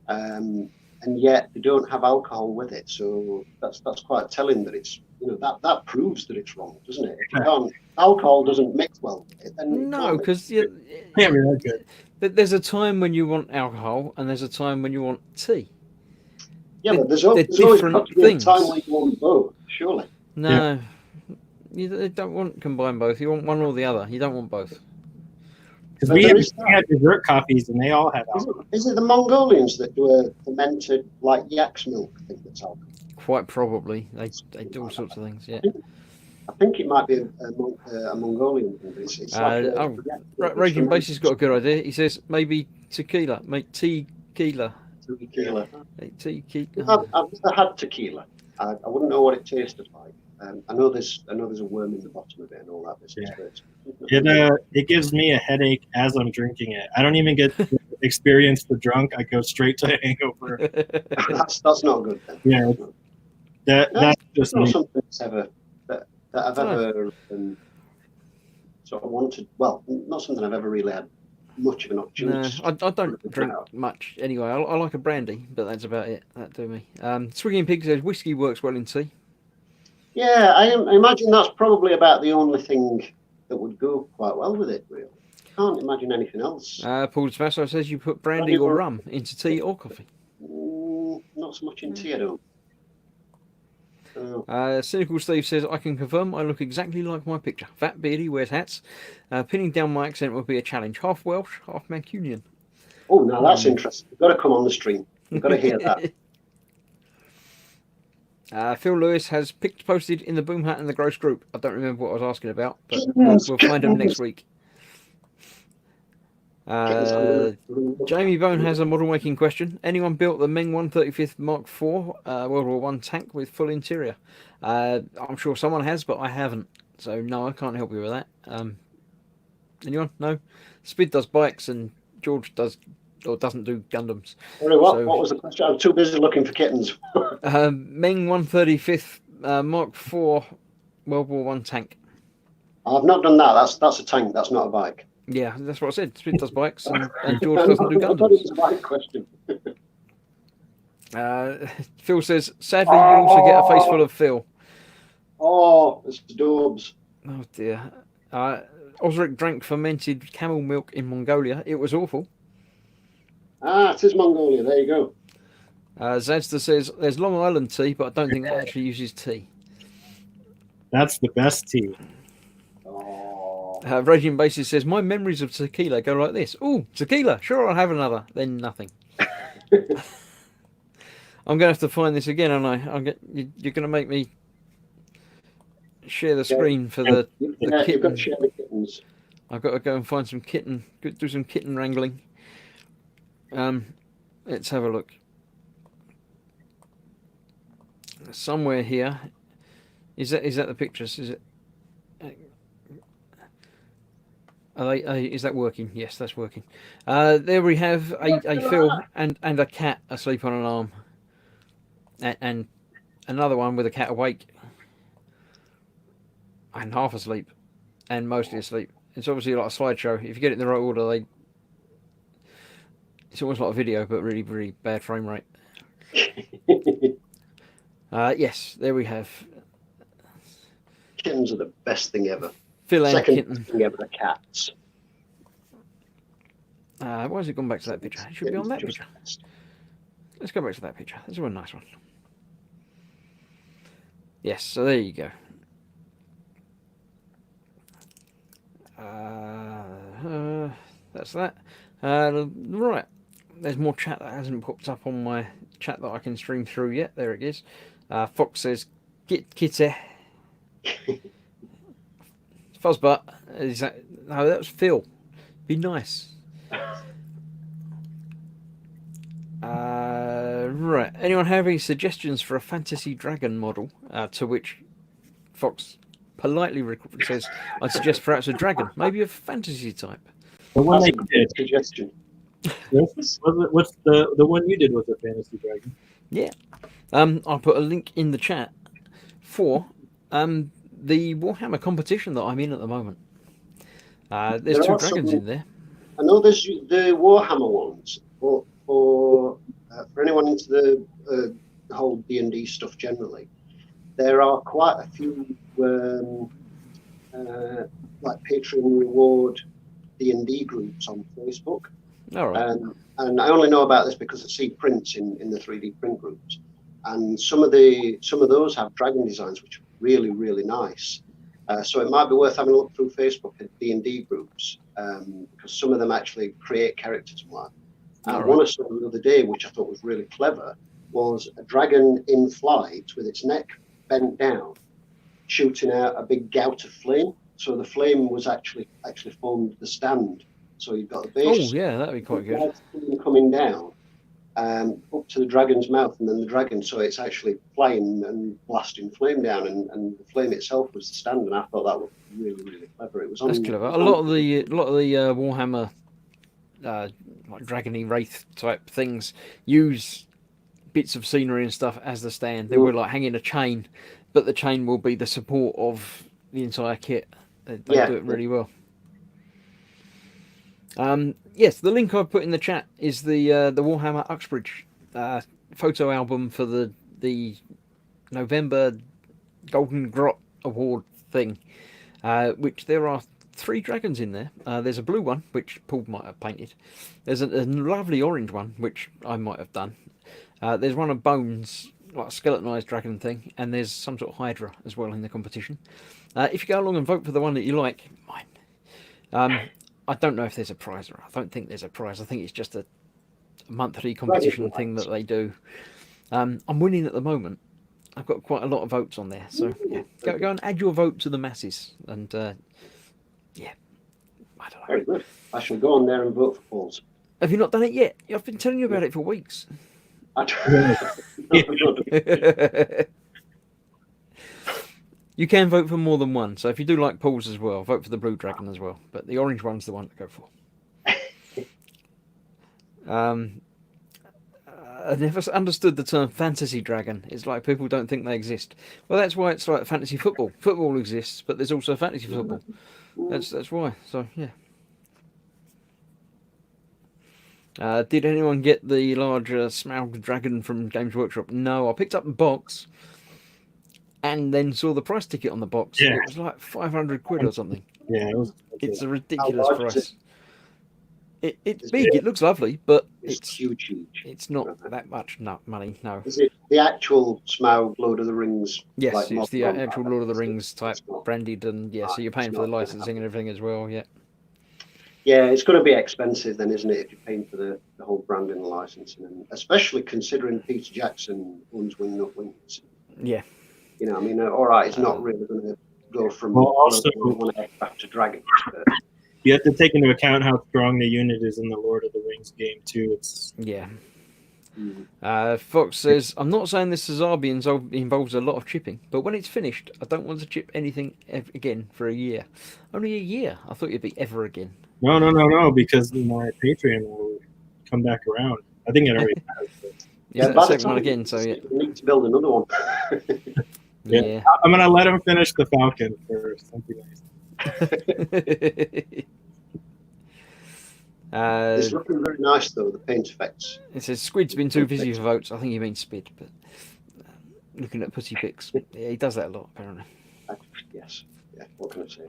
and yet they don't have alcohol with it. So that's quite telling that it's that proves that it's wrong, doesn't it? If you can't, alcohol doesn't mix well with it. Then No, because Can't be that good. there's a time when you want alcohol and there's a time when you want tea. yeah, but there's they're always different got to be a things. time when you want both, surely. No, you don't want to combine both. You want one or the other. You don't want both. Because But we there had is dessert coffees and they all had alcohol. Is it the Mongolians that do a fermented like yak's milk thing that's alcohol? Quite probably. They do all sorts of things. Yeah. I think it might be a Mongolian thing. But it's like Reagan Bass has got a good idea. He says maybe tequila. Make tequila. tequila. Tequila. I've never had tequila. I wouldn't know what it tasted like. I know there's a worm in the bottom of it and all that business. Yeah. It gives me a headache as I'm drinking it. I don't even get to experience the drunk. I go straight to hangover. That's not good. Then. Yeah, that's just not me. something that I've ever sort of wanted. Well, not something I've ever really had much of an No, opportunity. I don't drink much anyway. I like a brandy, but that's about it. That do me. Swigging Pig says whiskey works well in tea. Yeah, I imagine that's probably about the only thing that would go quite well with it, really. Can't imagine anything else. Paul Spasso says you put brandy or rum into tea or coffee. Not so much in tea, I don't. Cynical Steve says, I can confirm I look exactly like my picture. Fat, beardy, wears hats. Pinning down my accent would be a challenge. Half Welsh, half Mancunian. Oh, now that's interesting. You've got to come on the stream. You've got to hear that. Phil Lewis has posted in the Boom Hat and the Gross group. I don't remember what I was asking about, but we'll find him next week. Jamie Bone has a model making question. Anyone built the Meng 135th Mark IV World War I tank with full interior? I'm sure someone has, but I haven't. So no, I can't help you with that. Anyone? No? Spid does bikes and George doesn't do Gundams. Sorry, what was the question? I'm too busy looking for kittens. Meng 135th Mark IV World War I tank. I've not done that. That's a tank. That's not a bike. Yeah, that's what I said. Spid does bikes and George doesn't do I thought it was Gundams. a bike question. Phil says, sadly, you also get a face full of Phil. Oh, it's daubs. Oh dear. Osric drank fermented camel milk in Mongolia. It was awful. It is Mongolia. There you go. Zazda says, there's Long Island tea, but I don't think that actually uses tea. That's the best tea. Oh. Raging Basis says, my memories of tequila go like this. Ooh, tequila. Sure, I'll have another. Then nothing. I'm going to have to find this again, aren't I? You're going to make me share the screen for the You've got kitten. to share the kittens. I've got to go and find some kitten. Do some kitten wrangling. Let's have a look. Somewhere here. Is that the pictures? Is it? Is that working? Yes, that's working. There we have a Phil and a cat asleep on an arm, and another one with a cat awake and half asleep, and mostly asleep. It's obviously like a slideshow. If you get it in the right order, it's almost like a video, but really, really bad frame rate. Yes, there we have. Kittens are the best thing ever. Phil and Second kitten. best thing ever are cats. Why has it gone back to that picture? It should be on that Just picture. best. Let's go back to that picture. That's a real nice one. Yes, so there you go. That's that. Right. There's more chat that hasn't popped up on my chat that I can stream through yet. There it is. Fox says, "Get kitty." Fuzzbutt. Is that? No, that was Phil. Be nice. Right. Anyone have any suggestions for a fantasy dragon model? To which Fox politely says, "I'd suggest perhaps a dragon, maybe a fantasy type." The one That's that a you good did. suggestion. What's the one you did was a fantasy dragon? Yeah. I'll put a link in the chat for the Warhammer competition that I'm in at the moment. There's There two are dragons some- in there. I know there's the Warhammer ones, but for anyone into the whole D&D stuff generally, there are quite a few like Patreon reward D&D groups on Facebook. All right. And I only know about this because I see prints in the 3D print groups, and some of those have dragon designs which are really, really nice. So it might be worth having a look through Facebook at D&D groups, because some of them actually create characters and what. All One right. I saw the other day, which I thought was really clever, was a dragon in flight with its neck bent down, shooting out a big gout of flame. So the flame was actually formed the stand. So you've got the Oh base, yeah, that'd be quite good. flame coming down up to the dragon's mouth, and then the dragon. So it's actually flying and blasting flame down, and the flame itself was the stand. And I thought that was really, really clever. It was on. That's clever. A lot of the Warhammer like dragony wraith type things use bits of scenery and stuff as the stand. They will like hang in a chain, but the chain will be the support of the entire kit. They do it really well. Yes, the link I've put in the chat is the Warhammer Uxbridge photo album for the November Golden Grot Award thing, which there are 3 dragons in there. There's a blue one, which Paul might have painted. There's a lovely orange one, which I might have done. There's one of Bones, like a skeletonized dragon thing, and there's some sort of Hydra as well in the competition. If you go along and vote for the one that you like, mine. I don't know if there's a prize, or I don't think there's a prize. I think it's just a monthly competition thing that they do. I'm winning at the moment. I've got quite a lot of votes on there, so yeah, go and add your vote to the masses, and yeah, I don't know. Very good. I shall go on there and vote for Paul's. Have you not done it yet? I've been telling you about it for weeks. You can vote for more than one, so if you do like Paul's as well, vote for the blue dragon as well. But the orange one's the one to go for. I never understood the term fantasy dragon. It's like people don't think they exist. Well, that's why it's like fantasy football. Football exists, but there's also fantasy football. That's why. So yeah. Did anyone get the larger Smaug dragon from Games Workshop? No, I picked up the box and then saw the price ticket on the box. Yeah. It was like 500 quid or something. Yeah, it was. It's a ridiculous How large is price. It's big. It looks lovely, but It's huge. it's not that much money. No. Is it the actual Smaug Lord of the Rings? Yes, like, it's the model? actual Lord of the Rings type It's not- branded, and yeah, so you're paying it's for the not gonna licensing and everything as well. Yeah. Yeah, it's going to be expensive then, isn't it? If you're paying for the whole branding and licensing, and especially considering Peter Jackson owns Wing Nut Wings. Yeah. You know, I mean, all right, it's not really going to go from Well, also- one back to Dragons. But You have to take into account how strong the unit is in the Lord of the Rings game too. It's Yeah. Fox says, I'm not saying this Cesarean involves a lot of chipping, but when it's finished, I don't want to chip anything again for a year. Only a year? I thought you'd be ever again. no, because my Patreon will come back around. I think it already has. But Yeah, by that the second one time again, so yeah. we need to build another one. Yeah. I'm gonna let him finish the Falcon first. Something nice. It's looking very nice though. The paint effects. It says Squid's been too busy for votes. I think he means Spid, but looking at pussy pics. Yeah, he does that a lot, apparently. Yes. Yeah. What can I say?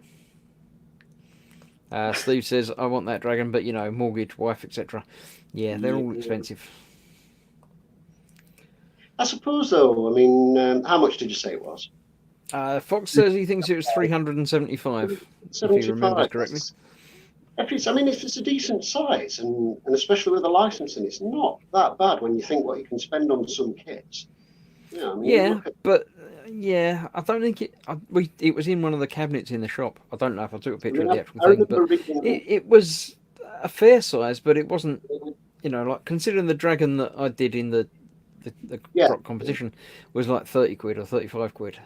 Steve says, I want that dragon, but mortgage, wife, etc. Yeah, they're all Yeah. expensive. I suppose though. I mean, how much did you say it was? Fox says he thinks it was 375, if he remembers correctly. If it's a decent size, and especially with the licensing, it's not that bad when you think what you can spend on some kits. Yeah, I mean, Yeah, but yeah, I don't think it was in one of the cabinets in the shop. I don't know if I took a picture of the actual thing, but it was a fair size, but it wasn't, like considering the dragon that I did in the Croc competition was like 30 quid or 35 quid.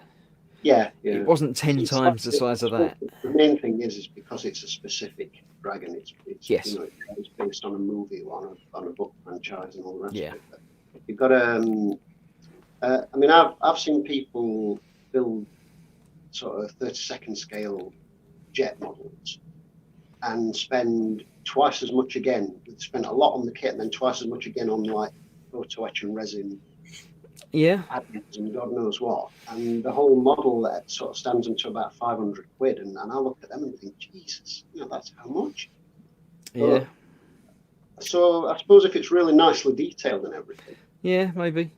Yeah. It wasn't 10 times the size of that. The main thing is because it's a specific dragon. It's yes. It's based on a movie or on a book franchise and all the rest of it. But you've got I've seen people build sort of 32nd scale jet models and spend twice as much again. Spend a lot on the kit and then twice as much again on like photo etch and resin. Yeah. And God knows what. And the whole model that sort of stands into about 500 quid. And I look at them and think, Jesus, that's how much? Yeah. So I suppose if it's really nicely detailed and everything. Yeah, maybe.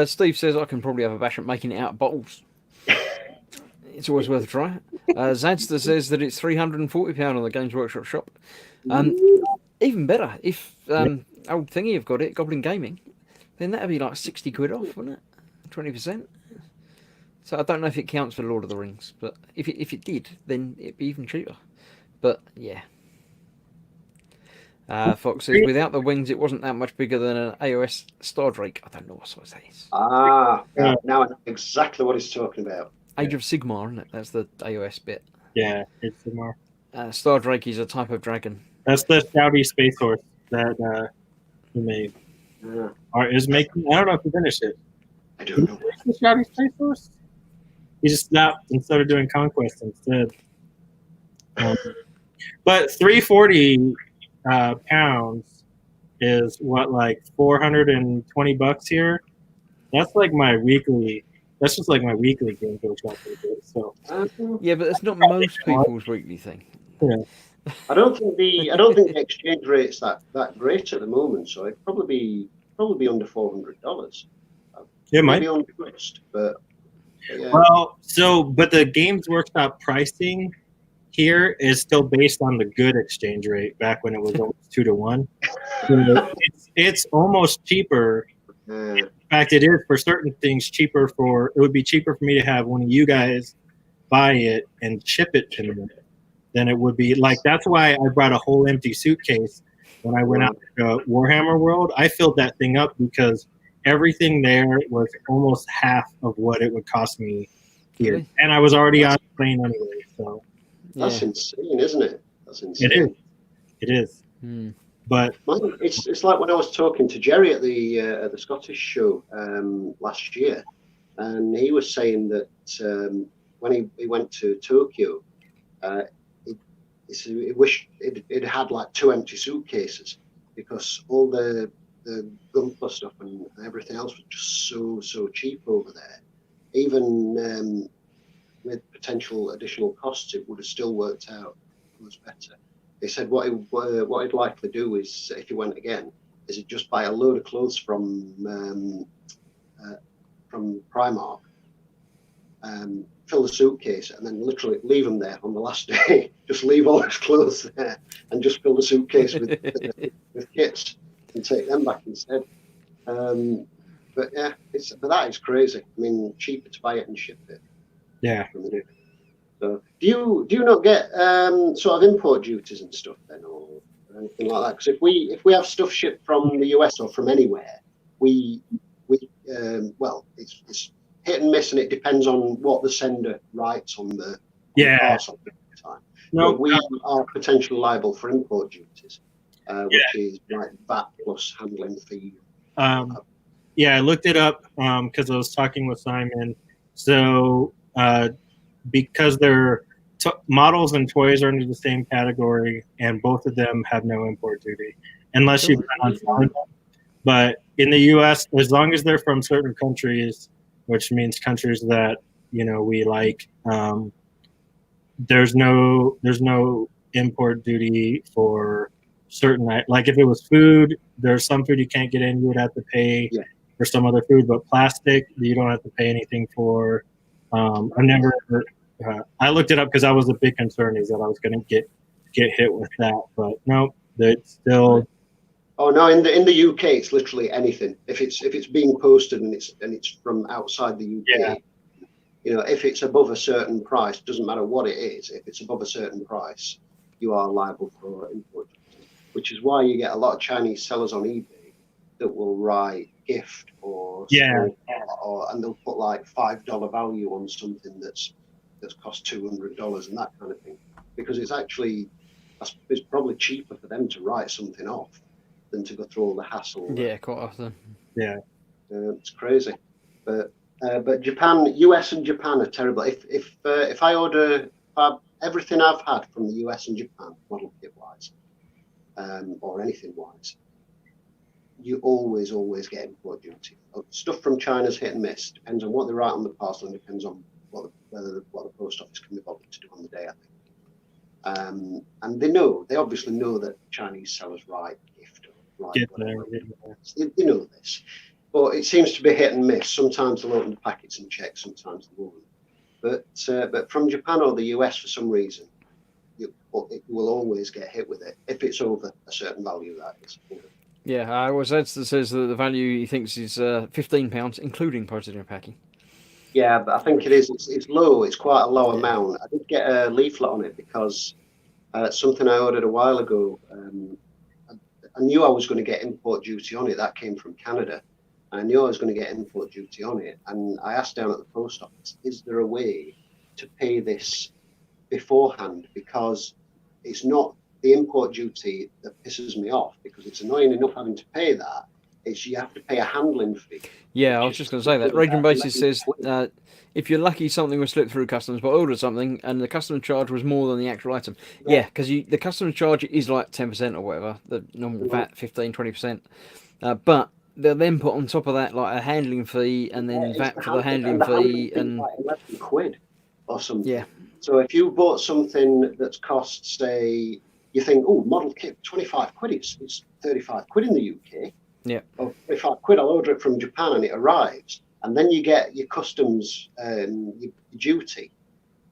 Steve says I can probably have a bash at making it out of bottles. It's always worth a try. Zadster says that it's £340 on the Games Workshop shop. Even better, if old thingy have got it, Goblin Gaming, then that'd be like 60 quid off, wouldn't it? 20%. So I don't know if it counts for Lord of the Rings, but if it did, then it'd be even cheaper. But yeah. Fox says without the wings, it wasn't that much bigger than an AOS Star Drake. I don't know what size that is. Now I know exactly what he's talking about. Age of Sigmar, isn't it? that's the AOS bit. Yeah, it's Sigmar. Star Drake is a type of dragon. That's the Shouty Space Horse that he made. Or is making. I don't know if he finished it. I don't know. The Shouty Space Horse? He just stopped and started doing Conquest instead. But 340 pounds is what, like $420 here. That's like my weekly. That's just like my weekly Games Workshop. So yeah, but that's not most people's weekly thing. Yeah. I don't think the exchange rate's that great at the moment. So it'd probably be under $400. It might be on first, but yeah. Well, but the Games Workshop pricing here is still based on the good exchange rate back when it was almost 2 to 1. So it's almost cheaper. In fact, it is for certain things cheaper. It would be cheaper for me to have one of you guys buy it and ship it to me than it would be. Like, that's why I brought a whole empty suitcase when I went out to Warhammer World. I filled that thing up because everything there was almost half of what it would cost me here. Really? And I was already on the plane anyway. So that's insane, isn't it? That's insane. It is. But it's like when I was talking to Jerry at the Scottish show last year, and he was saying that when he went to Tokyo, he wished it had like 2 empty suitcases because all the Gunpla stuff and everything else was just so cheap over there. Even with potential additional costs, it would have still worked out. It was better. They said what he'd likely do is, if he went again, is he'd just buy a load of clothes from Primark, fill the suitcase, and then literally leave them there on the last day. Just leave all his clothes there and just fill the suitcase with kits and take them back instead. But yeah, but that is crazy. I mean, cheaper to buy it and ship it. Yeah. So do you not get sort of import duties and stuff then, or anything like that? Because if we have stuff shipped from the US or from anywhere, we it's hit and miss, and it depends on what the sender writes on the parcel at the time. No, but we are potentially liable for import duties, which is like VAT plus handling fee. Yeah, I looked it up because I was talking with Simon. So because they're models and toys are under the same category, and both of them have no import duty, unless you've been on farm. But in the U.S., as long as they're from certain countries, which means countries that we like, there's no import duty for certain. Like if it was food, there's some food you can't get in, you would have to pay for some other food, but plastic you don't have to pay anything for. I never. I looked it up because I was a big concern is that I was going to get hit with that, but no, it's still. Oh no! In the UK, it's literally anything. If it's being posted and it's from outside the UK, Yeah. you know, if it's above a certain price, doesn't matter what it is. If it's above a certain price, you are liable for import duty, which is why you get a lot of Chinese sellers on eBay that will write gift or Yeah. and they'll put like $5 value on something that's cost $200 and that kind of thing, because it's probably cheaper for them to write something off than to go through all the hassle. Yeah, quite often. Yeah. It's crazy, but Japan, US and Japan are terrible. If I order everything I've had from the US and Japan, model kit wise, or anything wise, you always get import duty. Stuff from China's hit and miss. Depends on what they write on the parcel, and depends on what the post office can be bothered to do on the day, I think. And they obviously know that Chinese sellers write gift or write whatever. They know this. But it seems to be hit and miss. Sometimes they'll open the packets and check, sometimes they won't. But from Japan or the US, for some reason, it will always get hit with it if it's over a certain value. That is. Yeah, Edster says that the value he thinks is £15, including postage and packing. Yeah, but I think it is. It's low. It's quite a low amount. I did get a leaflet on it because something I ordered a while ago. I knew I was going to get import duty on it. That came from Canada. I knew I was going to get import duty on it, and I asked down at the post office, "Is there a way to pay this beforehand?" Because it's not the import duty that pisses me off, because it's annoying enough having to pay that. It's you have to pay a handling fee. Yeah, I was just going to say that. Raging Basis says if you're lucky, something was slipped through customs, but I ordered something and the customs charge was more than the actual item. Yeah, because the customs charge is like 10% or whatever, the normal VAT 15-20%. But they'll then put on top of that like a handling fee and then VAT for the handling fee and like £11 or something. Yeah. So if you bought something that's cost, say, you think, oh, model kit, £25, it's £35 in the UK. Yeah. Or £35, I'll order it from Japan and it arrives, and then you get your customs your duty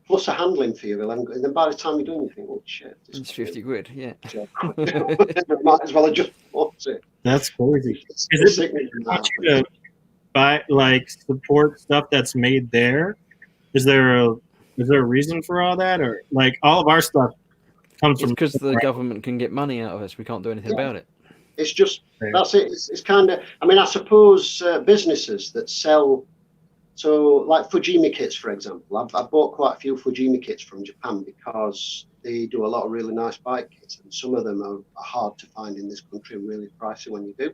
plus a handling fee of £11, and then by the time you're done, you think, oh shit, it's £50. Yeah. Might as well have just bought it. That's crazy. Is it want you to buy support stuff that's made there? Is there a reason for all that, or like all of our stuff comes from? Because the government can get money out of us. We can't do anything about it. It's just that's it. It's kind of. I mean, I suppose businesses that sell. So, like Fujimi kits, for example, I've bought quite a few Fujimi kits from Japan because they do a lot of really nice bike kits, and some of them are hard to find in this country and really pricey when you do.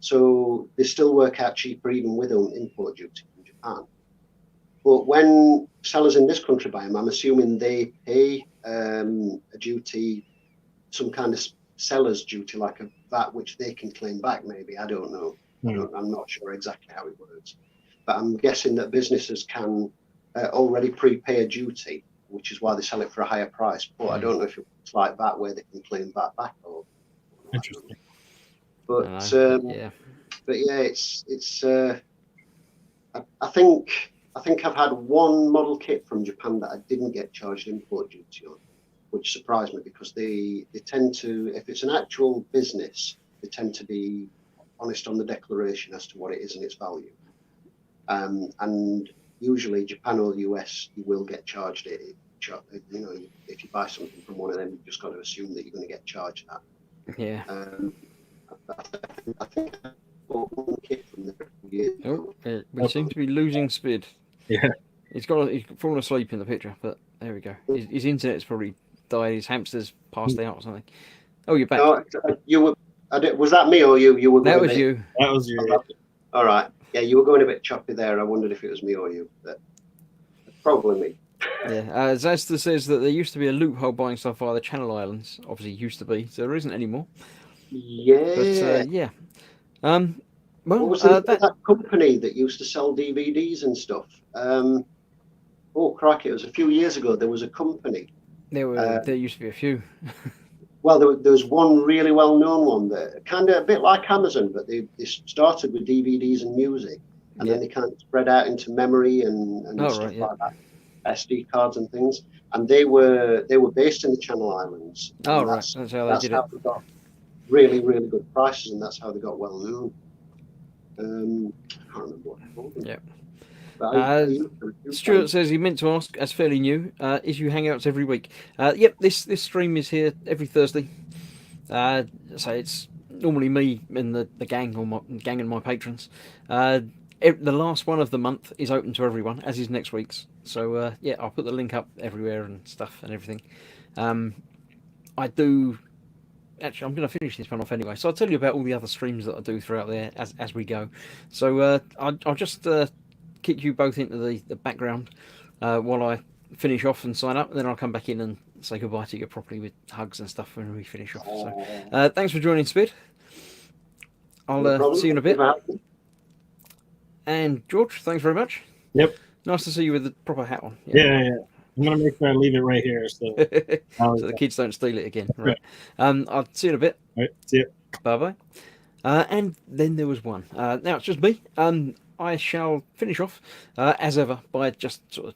So they still work out cheaper even with import duty from Japan. But when sellers in this country buy them, I'm assuming they pay a duty, some kind of seller's duty, like a VAT, which they can claim back. Maybe I don't know. I'm not sure exactly how it works. But I'm guessing that businesses can already prepay a duty, which is why they sell it for a higher price. But I don't know if it's like that where they can claim that back or. Interesting. But yeah. But yeah, it's. I think I've had one model kit from Japan that I didn't get charged import duty on, which surprised me because they tend to, if it's an actual business, they tend to be honest on the declaration as to what it is and its value. And usually Japan or the US, you will get charged it. You know, if you buy something from one of them, you've just got to assume that you're going to get charged that. Yeah. I think I bought one kit from the year. Oh, we seem to be losing Spid. Yeah. He's fallen asleep in the picture, but there we go. His internet's probably died. His hamster's passed out or something. Oh, you're back. No, you were. Was that me or you? You were. That was you. That was you. All right. Yeah, you were going a bit choppy there. I wondered if it was me or you, but probably me. Yeah. Zasta says that there used to be a loophole buying stuff via the Channel Islands. Obviously, used to be, so there isn't anymore. Yeah. But yeah. Well, what was that company that used to sell DVDs and stuff? Oh, crikey! It was a few years ago. There was a company. There used to be a few. Well, there was one really well-known one that kind of a bit like Amazon, but they started with DVDs and music, and then they kind of spread out into memory and stuff like that, SD cards and things. And they were based in the Channel Islands. Oh, right. That's how they did it. They got really, really good prices, and that's how they got well known. I can't remember what they called them. Yeah. Stuart says he meant to ask, as fairly new, is you hangouts every week? Yep, this stream is here every Thursday. So it's normally me and the gang, or my gang and my patrons. The last one of the month is open to everyone, as is next week's. So yeah, I'll put the link up everywhere and stuff and everything. I do. Actually, I'm going to finish this one off anyway. So I'll tell you about all the other streams that I do throughout there as we go. So I'll just kick you both into the background while I finish off and sign up, and then I'll come back in and say goodbye to you properly with hugs and stuff when we finish off. So thanks for joining, Spid. I'll see you in a bit. And George, thanks very much. Yep. Nice to see you with the proper hat on. Yeah. I'm going to make sure I leave it right here. So, so the kids don't steal it again. Right. I'll see you in a bit. All right. See you. Bye-bye. And then there was one. Now it's just me. I shall finish off, as ever, by just sort of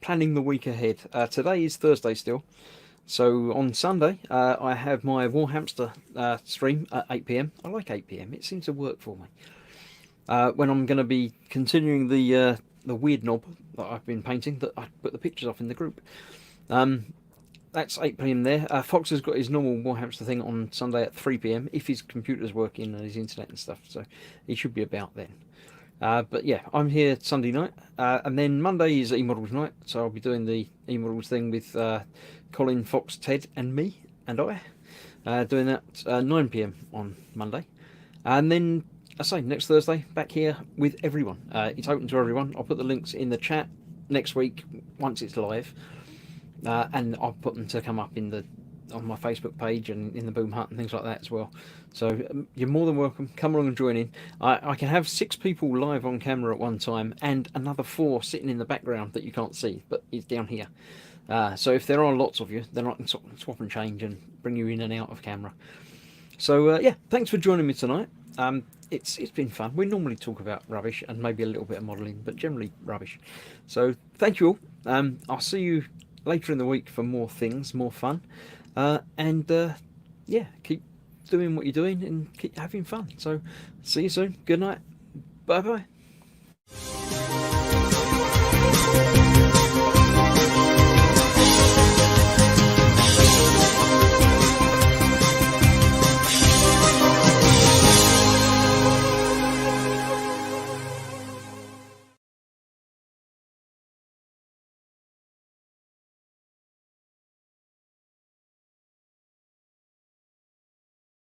planning the week ahead. Today is Thursday still. So on Sunday, I have my Warhamster stream at 8 p.m. I like 8 p.m. It seems to work for me. When I'm going to be continuing the weird knob that I've been painting, that I put the pictures off in the group. That's 8 p.m. there. Fox has got his normal Warhamster thing on Sunday at 3 p.m. if his computer's working and his internet and stuff. So he should be about then. But yeah, I'm here Sunday night. And then Monday is E-Models night. So I'll be doing the E-Models thing with Colin, Fox, Ted and me and I. Doing that 9 p.m. on Monday. And then, I say, next Thursday, back here with everyone. It's open to everyone. I'll put the links in the chat next week once it's live. And I'll put them to come up on my Facebook page and in the Boom Hut and things like that as well. So you're more than welcome. Come along and join in. I can have 6 people live on camera at one time and another 4 sitting in the background that you can't see, but it's down here. So if there are lots of you, then I can swap and change and bring you in and out of camera. So yeah, thanks for joining me tonight. It's been fun. We normally talk about rubbish and maybe a little bit of modelling, but generally rubbish. So thank you all. I'll see you later in the week for more things, more fun. Yeah, keep doing what you're doing and keep having fun. So see you soon. Good night. Bye bye.